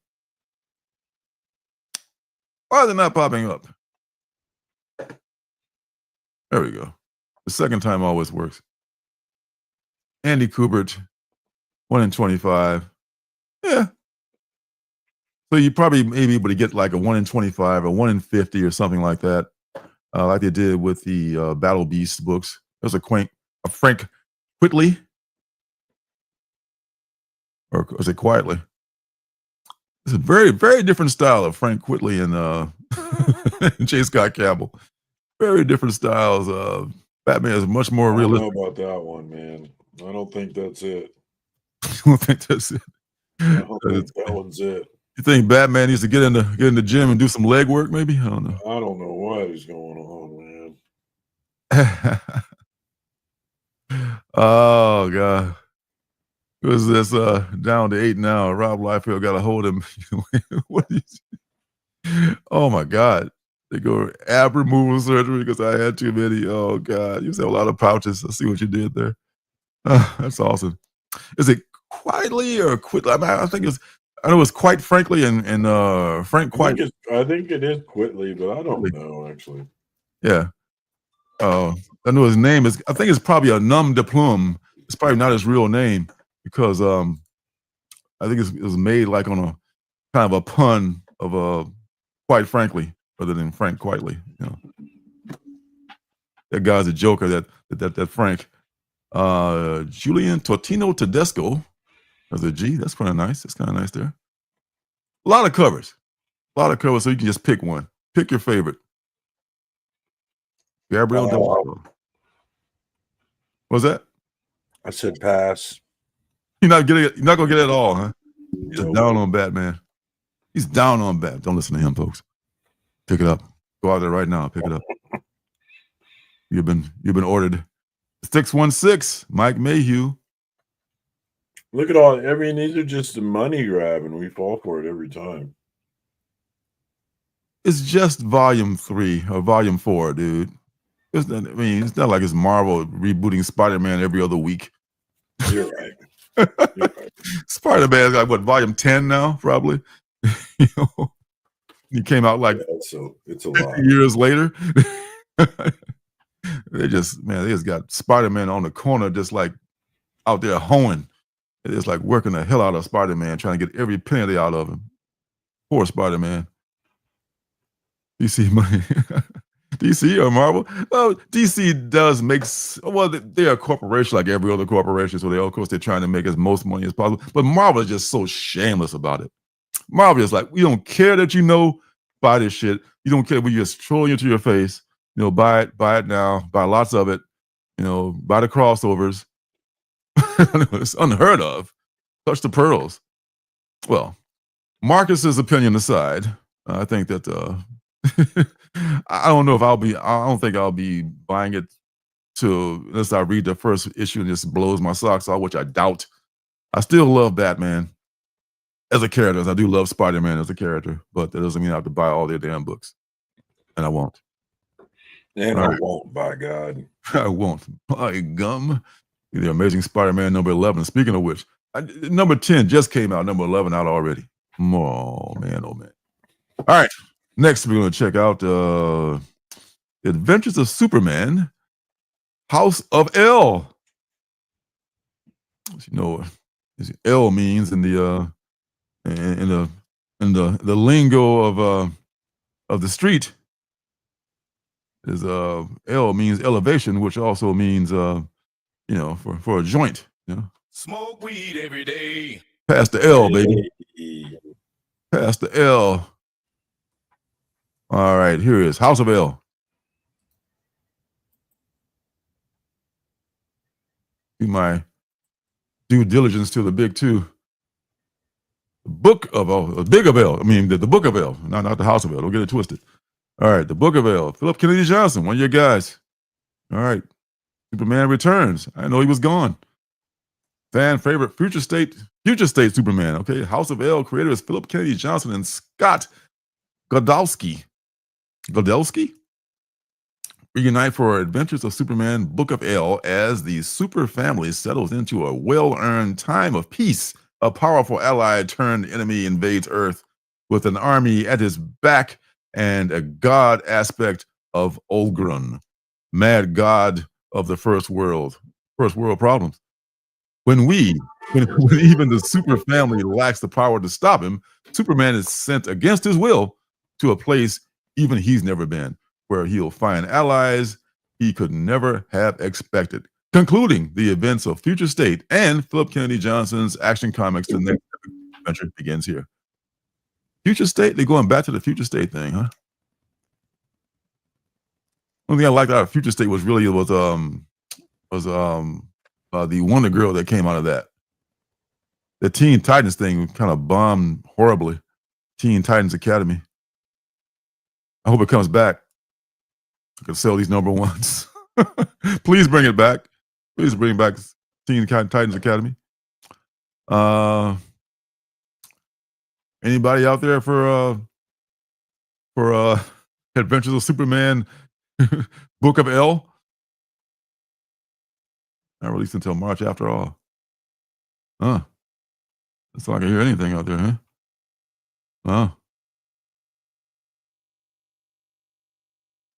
Why are they not popping up? There we go. The second time always works. Andy Kubert, 1 in 25. Yeah. So you probably may be able to get like a 1 in 25 or 1 in 50 or something like that, like they did with the Battle Beast books. There's a Frank Whitley, or is it Quietly? It's a very, very different style of Frank Whitley and J. Scott Campbell. Very different styles. Batman is much more realistic. I don't know about that one, man. I don't think that's it. I don't think that's it. I don't think that one's it. You think Batman needs to get in the gym and do some leg work, maybe? I don't know. I don't know what is going on, man. Oh God. Who's this? Down to 8 now. Rob Liefeld got to hold him. What is? Oh my God. They go ab removal surgery because I had too many. Oh God. You used to have a lot of pouches. I see what you did there. That's awesome. Is it Quietly or Quickly? I mean, I think I know it's Quite Frankly and Frank Quite. I think it is Quitley, but I don't know actually. Yeah. I know his name is. I think it's probably a nom de plume. It's probably not his real name because I think it was made like on a kind of a pun of Quite Frankly rather than Frank Quitely. You know, that guy's a joker. That Frank. Julian Tortino Tedesco. There's a G. That's kind of nice. That's kind of nice there. A lot of covers. So you can just pick one. Pick your favorite. Gabriel Delgado. What's that? I said pass. You're not gonna get it all, huh? He's down on Batman. He's down on Bat. Don't listen to him, folks. Pick it up. Go out there right now. Pick it up. You've been ordered. 616, Mike Mayhew. Look at all. These are just a money grab, and we fall for it every time. It's just volume 3 or volume 4, dude. It's not like it's Marvel rebooting Spider-Man every other week. You're right. Spider-Man's like what, volume 10 now, probably. You know, he came out like it's a lot. years later. They just got Spider-Man on the corner, just like out there hoeing. It's like working the hell out of Spider-Man, trying to get every penny out of him. Poor Spider-Man. DC money. DC or Marvel? Well, DC does make. Well, they're a corporation like every other corporation, so of course they're trying to make as most money as possible. But Marvel is just so shameless about it. Marvel is like, we don't care that you know, buy this shit. You don't care, we just troll you to your face. You know, buy it now, buy lots of it. You know, buy the crossovers. It's unheard of. Touch the pearls. Well, Marcus's opinion aside, I think that I don't think I'll be buying it unless I read the first issue and just blows my socks off, which I doubt. I still love Batman as a character. I do love Spider-Man as a character, but that doesn't mean I have to buy all their damn books. And I won't. And I won't, by God. I won't. By gum. The Amazing Spider-Man number 11. Speaking of which, number 10 just came out. Number 11 out already. Oh, man. All right. Next, we're going to check out The Adventures of Superman, House of L. As you know, L means in the lingo of the street is L means elevation, which also means for a joint. You know, smoke weed every day. Pass the L, baby. Pass the L. All right, here it is. House of L. Do my due diligence to the big two. The Book of L, the Big of L. I mean, the Book of L, not the House of L. Don't get it twisted. All right, the Book of L. Philip Kennedy Johnson, one of your guys. All right, Superman returns. I know he was gone. Fan favorite Future State Superman. Okay, House of L creators Philip Kennedy Johnson and Scott Godowski reunite for Adventures of Superman, Book of L, as the super family settles into a well-earned time of peace. A powerful ally turned enemy invades Earth with an army at his back and a god aspect of Olgrun, mad god of the first world problems. When even the super family lacks the power to stop him, Superman is sent against his will to a place even he's never been, where he'll find allies he could never have expected. Concluding the events of Future State and Philip Kennedy Johnson's Action Comics, the next adventure begins here. Future State, they're going back to the Future State thing, huh? One thing I liked out of Future State was the Wonder Girl that came out of that. The Teen Titans thing kind of bombed horribly. Teen Titans Academy. I hope it comes back. I can sell these number ones. Please bring it back. Please bring back Teen Titans Academy. Anybody out there for Adventures of Superman, Book of L? Not released until March after all. Huh. It's not like I hear anything out there, huh? Oh.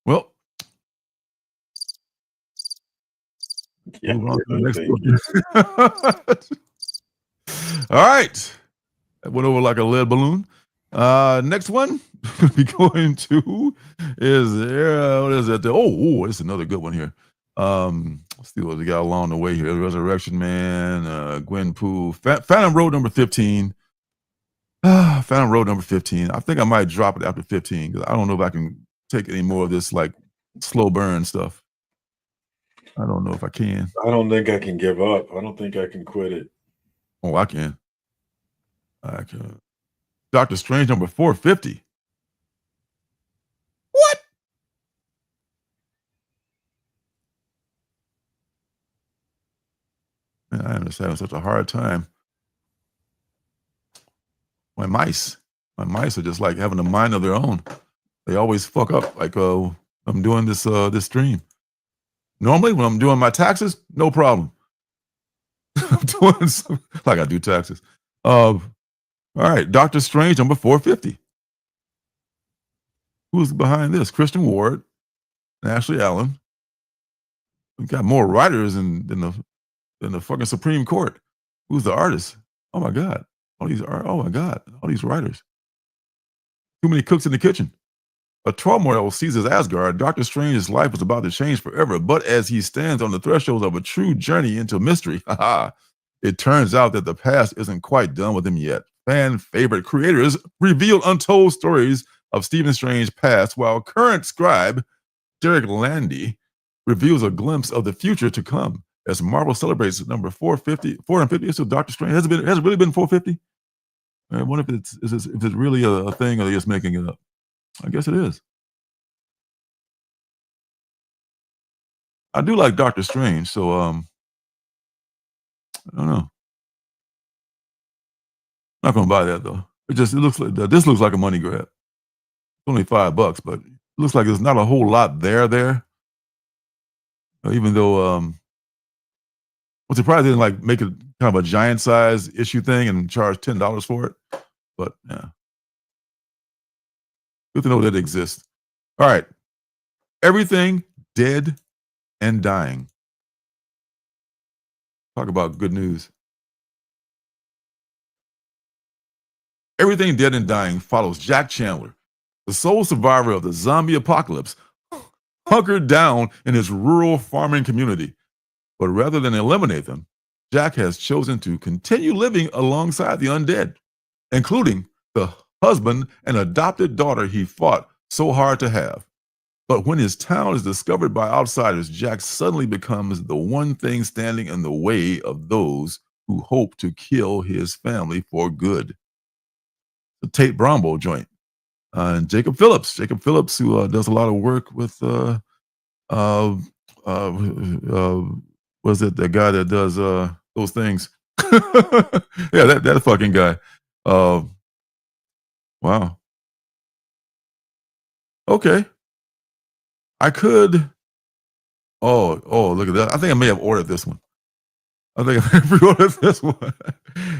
Well, Yeah, move on to the next thank you. book. All right. That went over like a lead balloon. Next one we're going to is what is it? It's another good one here. Let's see what we got along the way here. Resurrection Man, Gwen Pooh, Phantom Road number 15. Phantom Road number 15. I think I might drop it after 15 because I don't know if I can take any more of this like slow burn stuff. I don't know if I can. I don't think I can give up. I don't think I can quit it. Oh, I can. I can. Doctor Strange number 450. What? Man, I am just having such a hard time. My mice are just like having a mind of their own. They always fuck up. Like I'm doing this stream. Normally, when I'm doing my taxes, no problem. I'm doing like I do taxes. All right, Doctor Strange number 450. Who's behind this? Christian Ward, and Ashley Allen. We've got more writers than the fucking Supreme Court. Who's the artist? Oh my God. All these writers. Too many cooks in the kitchen. A turmoil seizes Asgard. Doctor Strange's life is about to change forever, but as he stands on the threshold of a true journey into mystery, it turns out that the past isn't quite done with him yet. Fan favorite creators reveal untold stories of Stephen Strange's past, while current scribe Derek Landy reveals a glimpse of the future to come. As Marvel celebrates number 450, so Doctor Strange has it really been 450? I wonder if it's really a thing or they're just making it up. I guess it is. I do like Doctor Strange, so I don't know. Not gonna buy that though. It looks like this looks like a money grab. It's only $5, but it looks like there's not a whole lot there. Even though I'm surprised they didn't like make it kind of a giant size issue thing and charge $10 for it. But yeah. Good to know that it exists. All right. Everything Dead and Dying. Talk about good news. Everything Dead and Dying follows Jack Chandler, the sole survivor of the zombie apocalypse, hunkered down in his rural farming community. But rather than eliminate them, Jack has chosen to continue living alongside the undead, including the husband and adopted daughter he fought so hard to have. But when his town is discovered by outsiders, Jack suddenly becomes the one thing standing in the way of those who hope to kill his family for good. The Tate Brombo joint. And Jacob Phillips, who does a lot of work with was it the guy that does those things? Yeah, that fucking guy. Wow. Okay. I could. Oh, look at that. I think I may have ordered this one. I think I pre-ordered this one.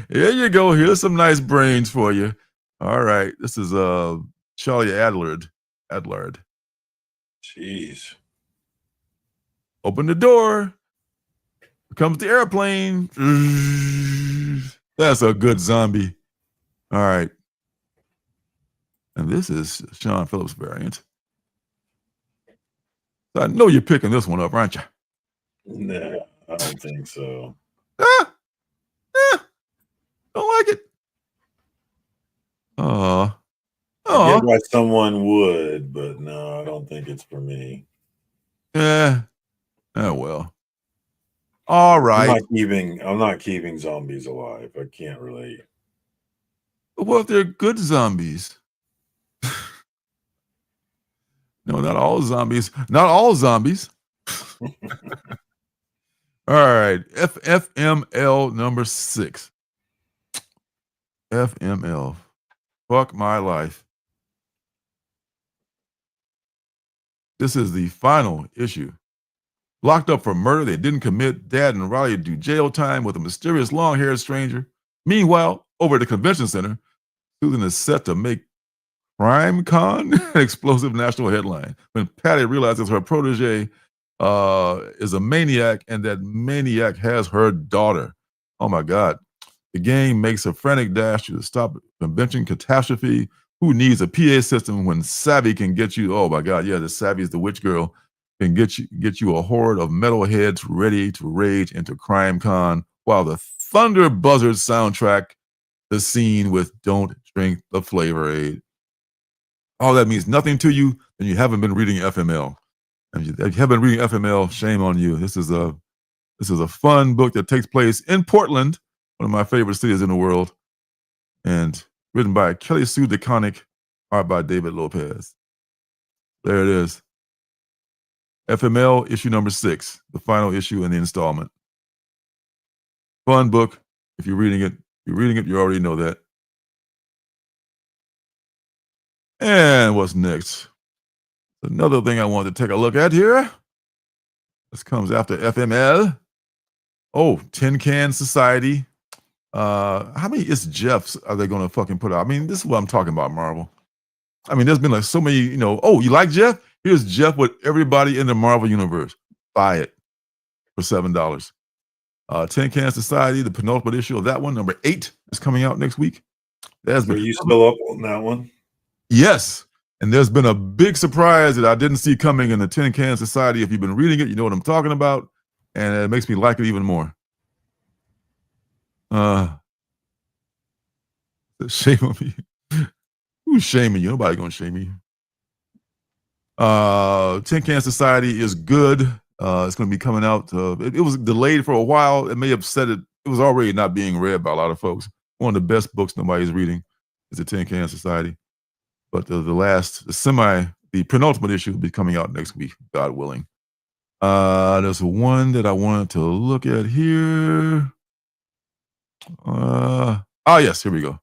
Here you go. Here's some nice brains for you. All right. This is Charlie Adlard. Jeez. Open the door. Here comes the airplane. That's a good zombie. All right. And this is Sean Phillips' variant. So I know you're picking this one up, aren't you? Nah, I don't think so. Don't like it. I get why someone would, but no, I don't think it's for me. Yeah. Oh well. All right. I'm not keeping zombies alive. I can't relate. Well, if they're good zombies. No, not all zombies. Not all zombies. All right. FML number 6. FML. Fuck my life. This is the final issue. Locked up for murder they didn't commit, Dad and Riley do jail time with a mysterious long-haired stranger. Meanwhile, over at the convention center, Susan is set to make Crime Con an explosive national headline when Patty realizes her protege is a maniac and that maniac has her daughter. Oh my God. The gang makes a frantic dash to stop convention catastrophe. Who needs a PA system when Savvy can get you? Oh my God, yeah, the Savvy is the witch girl, can get you a horde of metalheads ready to rage into Crime Con while the Thunder Buzzard soundtrack the scene with Don't Drink the Flavor Aid. All that means nothing to you, then you haven't been reading FML. And if you haven't been reading FML, shame on you. This is a fun book that takes place in Portland, one of my favorite cities in the world, and written by Kelly Sue DeConnick, art by David Lopez. There it is. FML issue number 6, the final issue in the installment. Fun book. If you're reading it, you already know that. And what's next? Another thing I want to take a look at here. This comes after FML. Oh, Tin Can Society. How many It's Jeffs are they going to fucking put out? I mean, this is what I'm talking about, Marvel. I mean, there's been like so many, oh, you like Jeff? Here's Jeff with everybody in the Marvel universe. Buy it for $7. Tin Can Society, the penultimate issue of that one, number 8, is coming out next week. Are you still up on that one? Yes. And there's been a big surprise that I didn't see coming in the Tin Can Society. If you've been reading it, you know what I'm talking about. And it makes me like it even more. Shame on me. Who's shaming you? Nobody gonna shame you. Tin Can Society is good. It's going to be coming out. It was delayed for a while. It may have said it was already not being read by a lot of folks. One of the best books nobody's reading is the Tin Can Society. But the penultimate issue will be coming out next week, God willing. There's one that I wanted to look at here. Yes, here we go.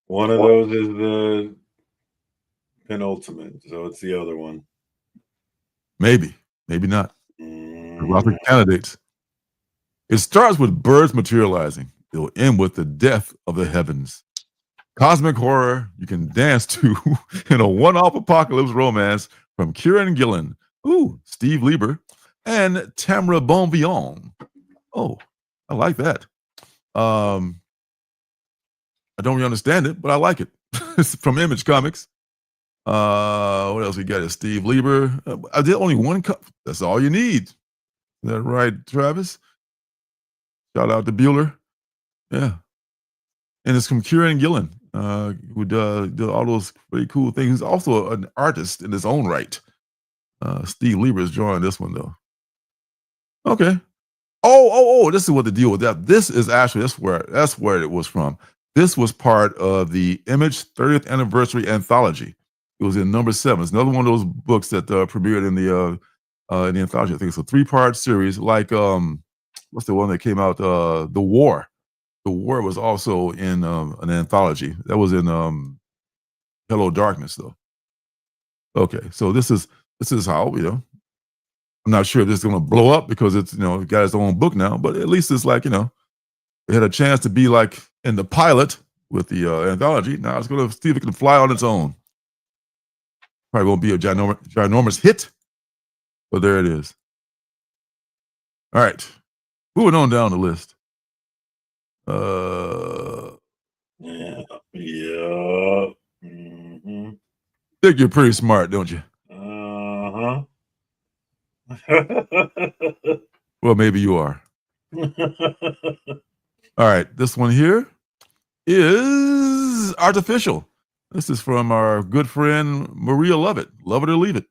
One of those is the penultimate, so it's the other one. Maybe not. Lots of candidates. It starts with birds materializing. It will end with the death of the heavens. Cosmic horror you can dance to in a one-off apocalypse romance from Kieran Gillen, Steve Lieber, and Tamara Bonvillain. Oh, I like that. I don't really understand it, but I like it. It's from Image Comics. What else we got? Is Steve Lieber. I did only one cup. That's all you need. Is that right, Travis? Shout out to Bueller. Yeah. And it's from Kieran Gillen, who did all those pretty cool things. He's also an artist in his own right. Steve Lieber is drawing this one, though. Okay. Oh, this is what the deal with that. This is actually, that's where it was from. This was part of the Image 30th Anniversary Anthology. It was in number 7. It's another one of those books that premiered in the anthology. I think it's a 3-part series. Like what's the one that came out? The War. The War was also in an anthology. That was in Hello Darkness, though. Okay, so this is how I'm not sure if this is going to blow up because it's it got its own book now, but at least it's like it had a chance to be like in the pilot with the anthology. Now it's going to see if it can fly on its own. Probably won't be a ginormous hit, but there it is. All right, moving on down the list. Yeah. Mm-hmm. Think you're pretty smart, don't you? Uh-huh. Well, maybe you are. All right, this one here is Artificial. This is from our good friend Maria Lovett. Love it or leave it.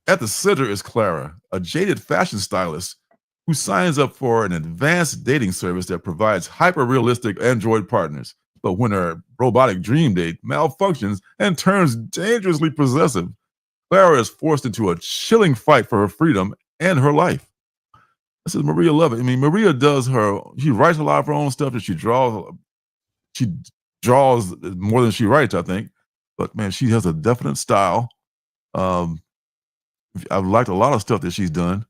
At the center is Clara, a jaded fashion stylist who signs up for an advanced dating service that provides hyper-realistic android partners. But when her robotic dream date malfunctions and turns dangerously possessive, Clara is forced into a chilling fight for her freedom and her life. This is Maria Lovett. I mean, Maria she writes a lot of her own stuff, and she draws more than she writes, I think. But man, she has a definite style. I've liked a lot of stuff that she's done.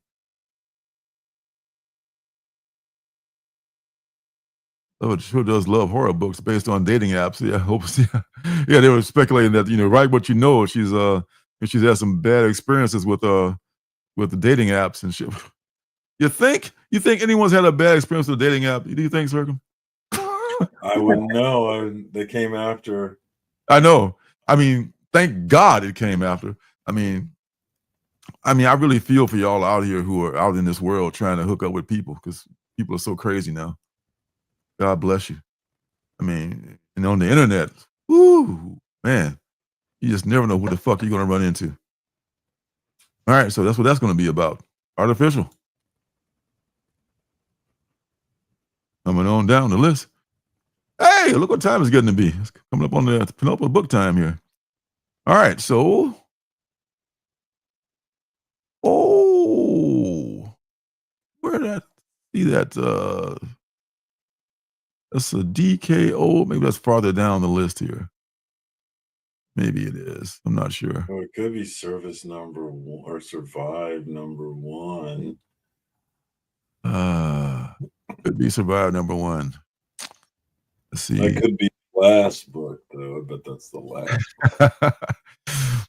sure does love horror books based on dating apps. Yeah, hope. Yeah, they were speculating that right what you know, she's had some bad experiences with the dating apps and shit. You think anyone's had a bad experience with a dating app? Do you think, Circum? I wouldn't know. They came after. I know. I mean, thank God it came after. I mean, I really feel for y'all out here who are out in this world trying to hook up with people because people are so crazy now. God bless you. I mean, and on the internet, whoo, man, you just never know what the fuck you're going to run into. All right, so that's what that's going to be about. Artificial. Coming on down the list. Hey, look what time it's getting to be. It's coming up on the penultimate book time here. All right, so. Oh, where did I see that? That's a DKO. Maybe that's farther down the list here. Maybe it is. I'm not sure. Oh, it could be service number 1 or survive number 1. Could be survive number 1. Let's see. That could be the last book, though. I bet that's the last.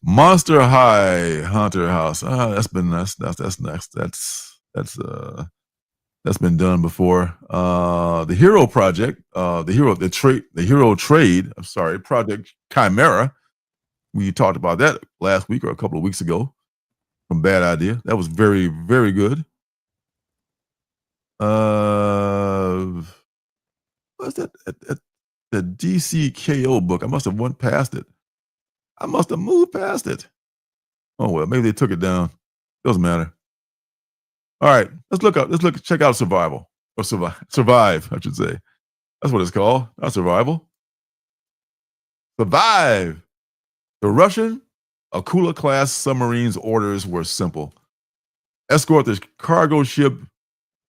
Monster High Haunter House. That's been next. That's been done before. The Hero Project, the Hero Trade. I'm sorry, Project Chimera. We talked about that last week or a couple of weeks ago. From Bad Idea. That was very, very good. What's that? The DCKO book. I must have went past it. I must have moved past it. Oh well, maybe they took it down. Doesn't matter. All right, check out Survival or Survive, I should say. That's what it's called. Not Survival. Survive. The Russian Akula-class submarines' orders were simple: escort the cargo ship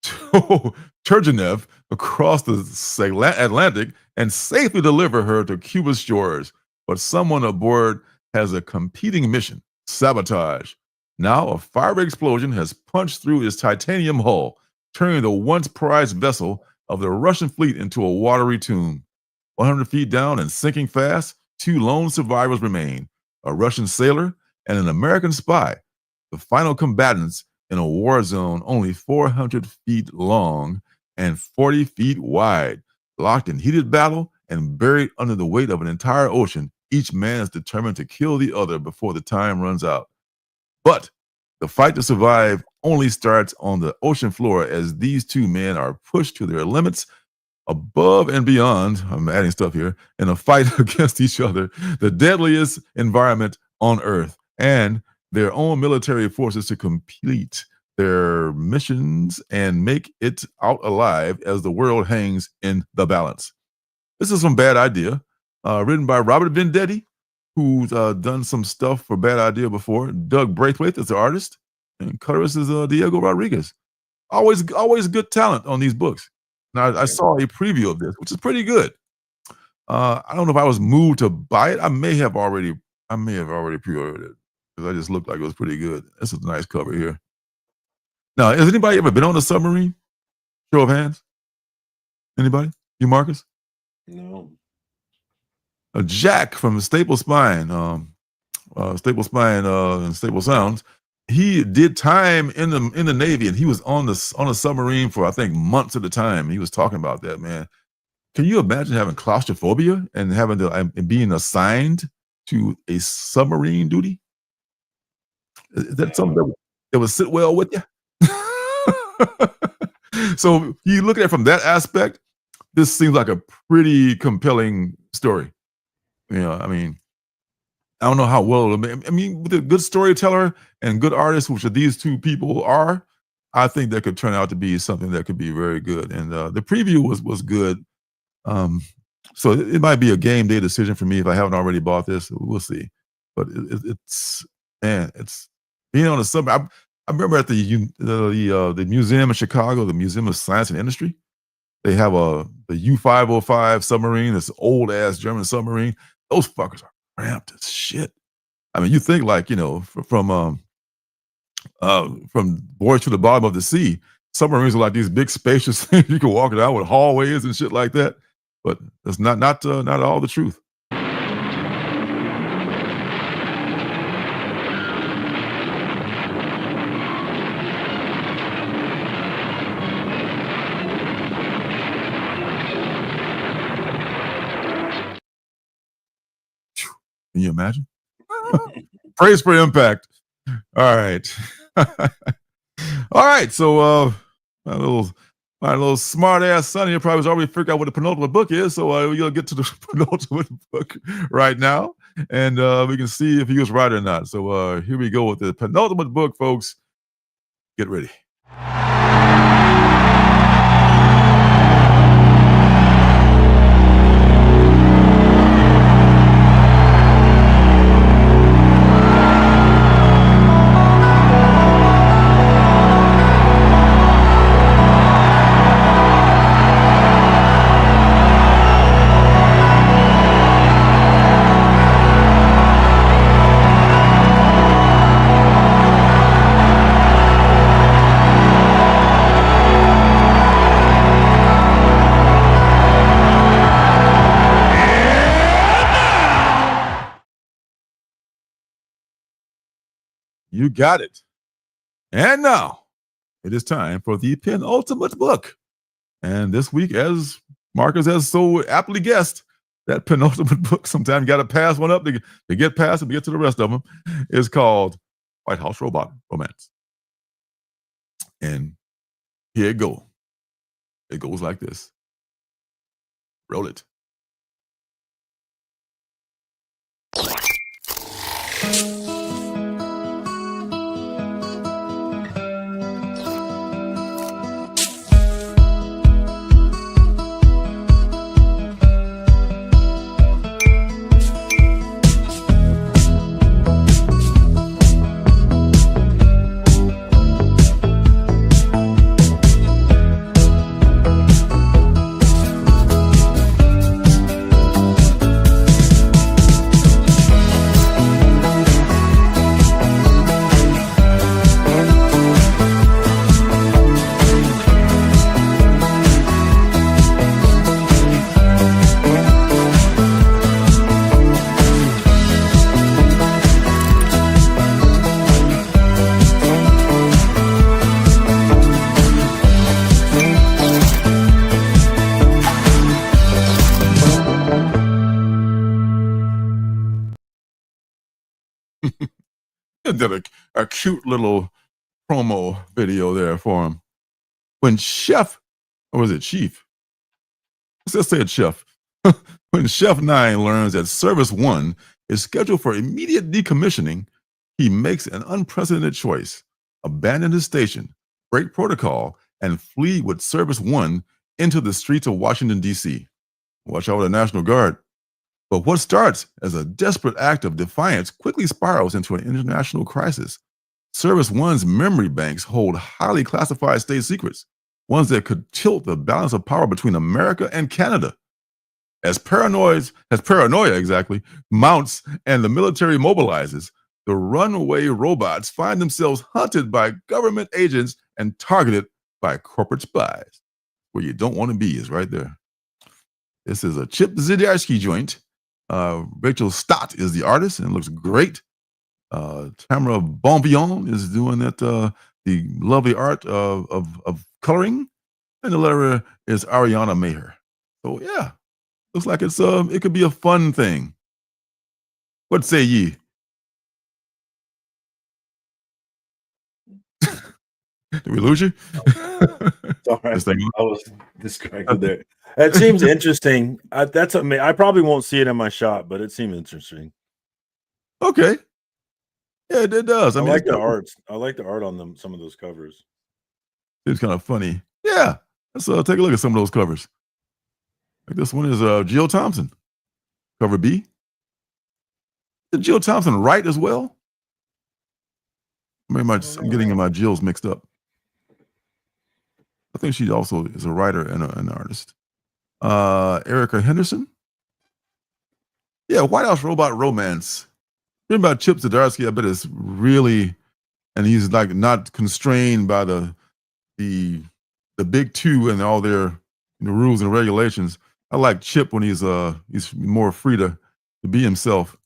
Turgenev across the Atlantic and safely deliver her to Cuba's shores. But someone aboard has a competing mission: sabotage. Now a fiery explosion has punched through its titanium hull, turning the once prized vessel of the Russian fleet into a watery tomb. 100 feet down and sinking fast, 2 lone survivors remain: a Russian sailor and an American spy, the final combatants in a war zone only 400 feet long and 40 feet wide. Locked in heated battle and buried under the weight of an entire ocean, each man is determined to kill the other before the time runs out. But the fight to survive only starts on the ocean floor as these 2 men are pushed to their limits above and beyond, I'm adding stuff here, in a fight against each other, the deadliest environment on Earth, and their own military forces to complete their missions and make it out alive as the world hangs in the balance. This is from Bad Idea, written by Robert Vendetti, who's done some stuff for Bad Idea before. Doug Braithwaite is the artist, and colorist is Diego Rodriguez. Always good talent on these books. Now, I saw a preview of this, which is pretty good. I don't know if I was moved to buy it. I may have already pre-ordered it because I just looked like it was pretty good. This is a nice cover here. Now, has anybody ever been on a submarine? Show of hands. Anybody? You, Marcus? No. Jack from Staple Spine, and Staple Sounds. He did time in the Navy, and he was on a submarine for I think months at a time. He was talking about that, man. Can you imagine having claustrophobia and having to and being assigned to a submarine duty? Is that something that would sit well with you? So you look at it from that aspect, this seems like a pretty compelling story. I mean, I don't know how well it'll be. I mean, with a good storyteller and good artist, which these 2 people are, I think that could turn out to be something that could be very good. And the preview was good. So it might be a game day decision for me if I haven't already bought this. We'll see. But it's being on a submarine. I remember at the museum in Chicago, the Museum of Science and Industry, they have the U-505 submarine, this old ass German submarine. Those fuckers are cramped as shit. I mean, you think like from Voyage to the Bottom of the Sea, submarines are like these big spacious things you can walk it out with hallways and shit like that. But that's not all the truth. Can you imagine? Praise for impact. All right. All right. So my little smart ass son here probably has already figured out what the penultimate book is. So we're gonna get to the penultimate book right now, and we can see if he was right or not. So here we go with the penultimate book, folks. Get ready. You got it. And now it is time for the penultimate book. And this week, as Marcus has so aptly guessed, that penultimate book, sometimes you got to pass one up to get past and to get to the rest of them, is called White House Robot Romance. And here it goes. It goes like this. Roll it. Did a cute little promo video there for him. When Chef, or was it Chief? Let's say it's Chef. When Chef 9 learns that Service 1 is scheduled for immediate decommissioning, he makes an unprecedented choice. Abandon his station, break protocol, and flee with Service 1 into the streets of Washington, D.C. Watch out with the National Guard. But what starts as a desperate act of defiance quickly spirals into an international crisis. Service 1's memory banks hold highly classified state secrets, ones that could tilt the balance of power between America and Canada. As paranoia mounts and the military mobilizes, the runaway robots find themselves hunted by government agents and targeted by corporate spies. Where you don't want to be is right there. This is a Chip Zdarsky joint. Rachel Stott is the artist and looks great. Tamara Bonvion is doing that the lovely art of coloring, and the letterer is Ariana Maher. So yeah, looks like it could be a fun thing. What say ye? Did we lose you? All right. I was distracted there. That seems interesting. I probably won't see it in my shop, but it seems interesting. Okay. Yeah, it does. I like the art. I like the art on some of those covers. It's kind of funny. Yeah. Let's take a look at some of those covers. Like this one is Jill Thompson. Cover B. Did Jill Thompson write as well? I'm getting my Jills mixed up. I think she also is a writer and an artist. Erica Henderson. Yeah, White House Robot Romance. Written by Chip Zdarsky. I bet it's really, and he's like not constrained by the the big two and all their rules and regulations. I like Chip when he's more free to be himself.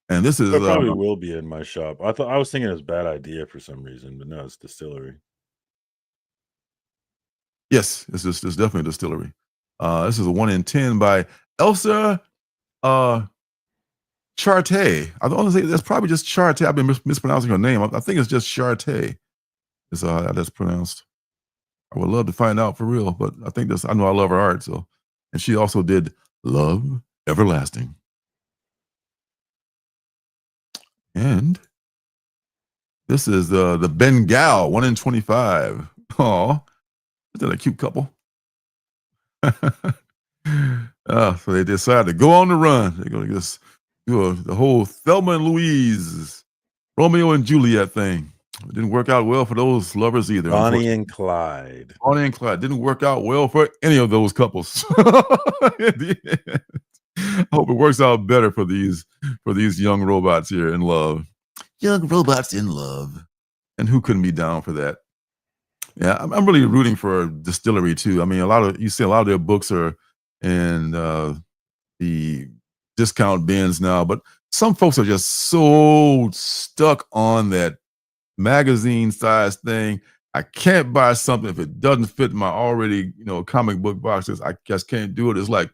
And this is It probably will be in my shop. I was thinking it was a bad idea for some reason, but no, it's distillery. Yes, it's definitely a distillery. This is a 1 in 10 by Elsa Charte. I don't want to say that's probably just Charte. I've been mispronouncing her name. I think it's just Charte. Is how that's pronounced. I would love to find out for real, but I think I know I love her art. So, and she also did Love Everlasting. And this is the Bengal 1 in 25. Oh, isn't that a cute couple? So they decided to go on the run. They're going to just do the whole Thelma and Louise, Romeo and Juliet thing. It didn't work out well for those lovers either. Bonnie and Clyde. Bonnie and Clyde didn't work out well for any of those couples. I hope it works out better for these young robots here in love. Young robots in love. And who couldn't be down for that? Yeah, I'm really rooting for Distillery too. I mean, you see a lot of their books are in the discount bins now, but some folks are just so stuck on that magazine size thing. I can't buy something if it doesn't fit my already, comic book boxes. I just can't do it. It's like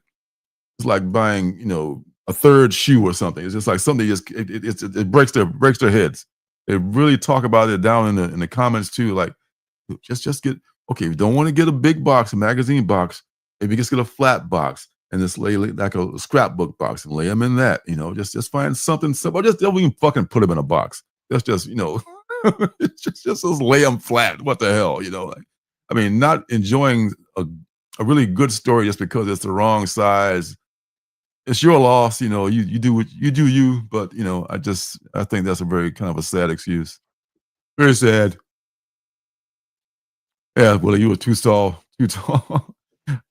buying, a third shoe or something. It's just like something it breaks their heads. They really talk about it down in the comments too. Like, just get, okay, if you don't want to get a big box, a magazine box, maybe just get a flat box and just lay like a scrapbook box and lay them in that, just find something simple. Just don't even fucking put them in a box. That's just, just lay them flat. What the hell, I mean, not enjoying a really good story just because it's the wrong size. It's your loss, you do what you do, but I think that's a very kind of a sad excuse. Very sad. Yeah, well, you were too tall.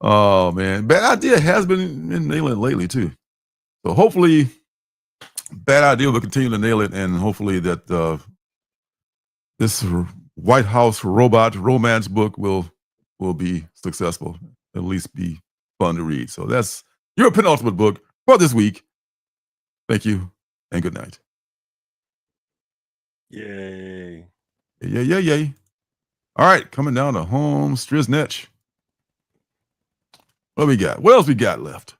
Oh man, Bad Idea has been nailing it lately too. So hopefully, Bad Idea will continue to nail it, and hopefully that this White House robot romance book will be successful. At least be fun to read. So that's your penultimate book for this week. Thank you and good night. Yay! Yay! All right, coming down to home, Striznetch. What we got? What else we got left?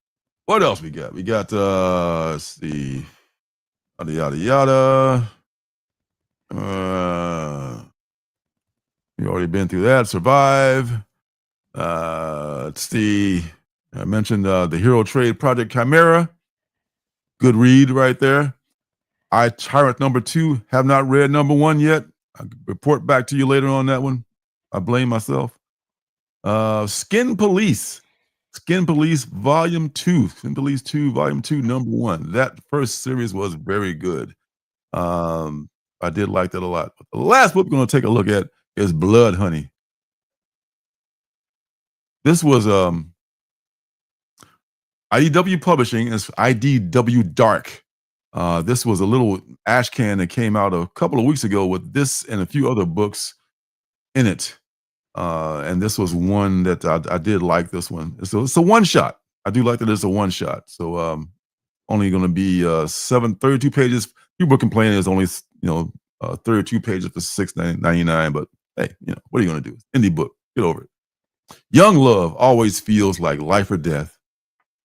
What else we got? We got, let's see, yada. We already been through that. Survive. Let's see. I mentioned the Hero Trade Project Chimera. Good read right there. I Tyrant #2. Have not read #1 yet. I'll report back to you later on that one. I blame myself. Skin Police Volume 2. Skin Police 2, Volume 2, #1. That first series was very good. I did like that a lot. But the last book we're going to take a look at is Blood Honey. This was IDW Publishing. It's IDW Dark. This was a little ash can that came out a couple of weeks ago with this and a few other books in it. And this was one that I did like this one. It's a one shot. I do like that it's a one shot. So only going to be 32 pages. People complain it's only 32 pages for $6.99. But hey, what are you going to do? Indie book. Get over it. Young love always feels like life or death.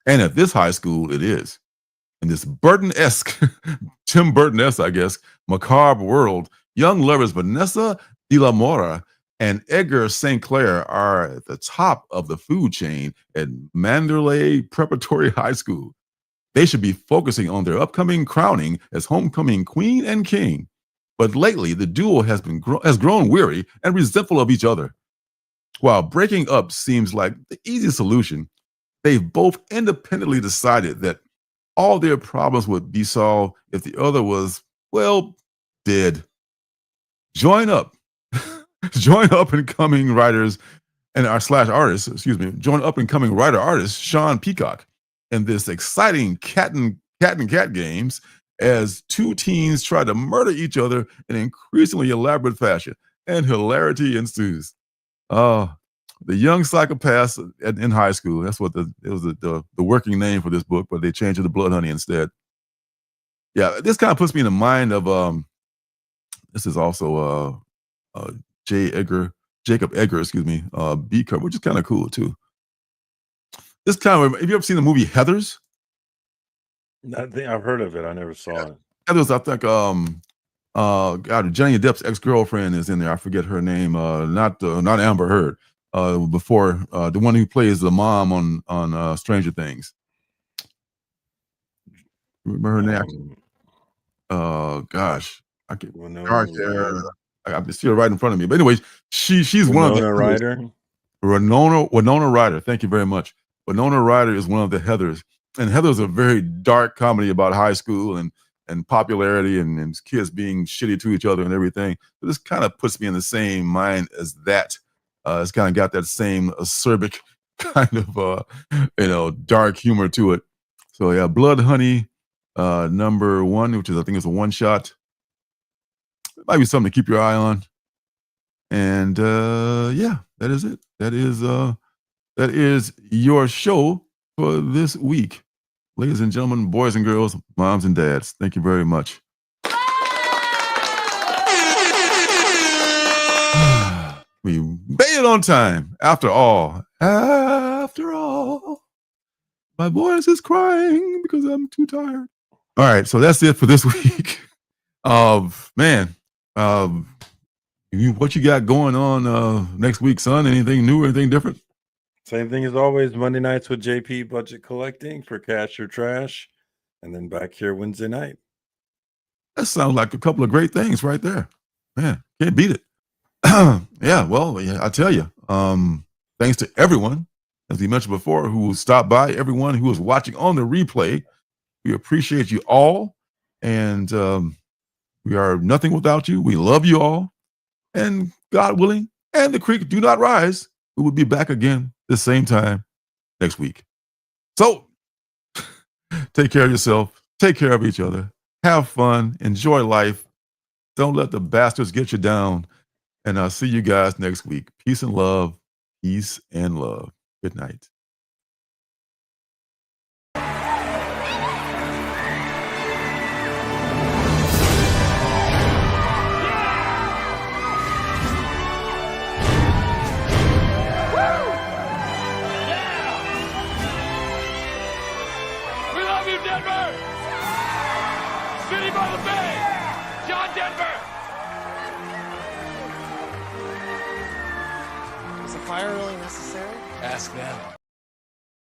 And at this high school, it is. In this Burton-esque, Tim Burton-esque, I guess, macabre world, young lovers Vanessa de la Mora and Edgar St. Clair are at the top of the food chain at Mandalay Preparatory High School. They should be focusing on their upcoming crowning as homecoming queen and king. But lately, the duo has grown weary and resentful of each other. While breaking up seems like the easy solution, they've both independently decided that all their problems would be solved if the other was, well, dead. Join up and coming writers and /artists, join up and coming writer-artist Sean Peacock in this exciting cat and cat games as two teens try to murder each other in increasingly elaborate fashion. and hilarity ensues. The young psychopaths in high school. That's what it was the working name for this book, but they changed it to Blood Honey instead. Yeah, this kind of puts me in the mind of this is also Jacob Edgar, excuse me, B cover, which is kind of cool too. This kind of, have you ever seen the movie Heathers? I think I've heard of it. I never saw it. Heathers, I think God, Johnny Depp's ex-girlfriend is in there. I forget her name. Not Amber Heard. Before the one who plays the mom on Stranger Things. Remember her name? Gosh, I can't. Dark hair. I see her right in front of me. But anyways, she's one of the Ryder. Winona Ryder. Thank you very much. Winona Ryder is one of the Heathers, and Heathers a very dark comedy about high school and popularity and kids being shitty to each other and everything. But this kind of puts me in the same mind as that. It's kind of got that same acerbic kind of dark humor to it. So yeah, Blood Honey, number 1, which is I think it's a one shot. It might be something to keep your eye on. And yeah, that is it. That is your show for this week. Ladies and gentlemen, boys and girls, moms and dads, thank you very much. We made it on time. After all, my voice is crying because I'm too tired. All right, so that's it for this week. Man, what you got going on next week, son? Anything new or anything different? Same thing as always. Monday nights with JP Budget Collecting for Cash or Trash, and then back here Wednesday night. That sounds like a couple of great things right there. Man, can't beat it. Yeah, well, I tell you, thanks to everyone, as we mentioned before, who stopped by, everyone who was watching on the replay. We appreciate you all, and we are nothing without you. We love you all, and God willing, and the creek do not rise, we will be back again the same time next week. So, take care of yourself, take care of each other, have fun, enjoy life. Don't let the bastards get you down. And I'll see you guys next week. Peace and love. Peace and love. Good night. We love you, Denver! City by the Bay! John Denver! Is the fire really necessary? Ask them.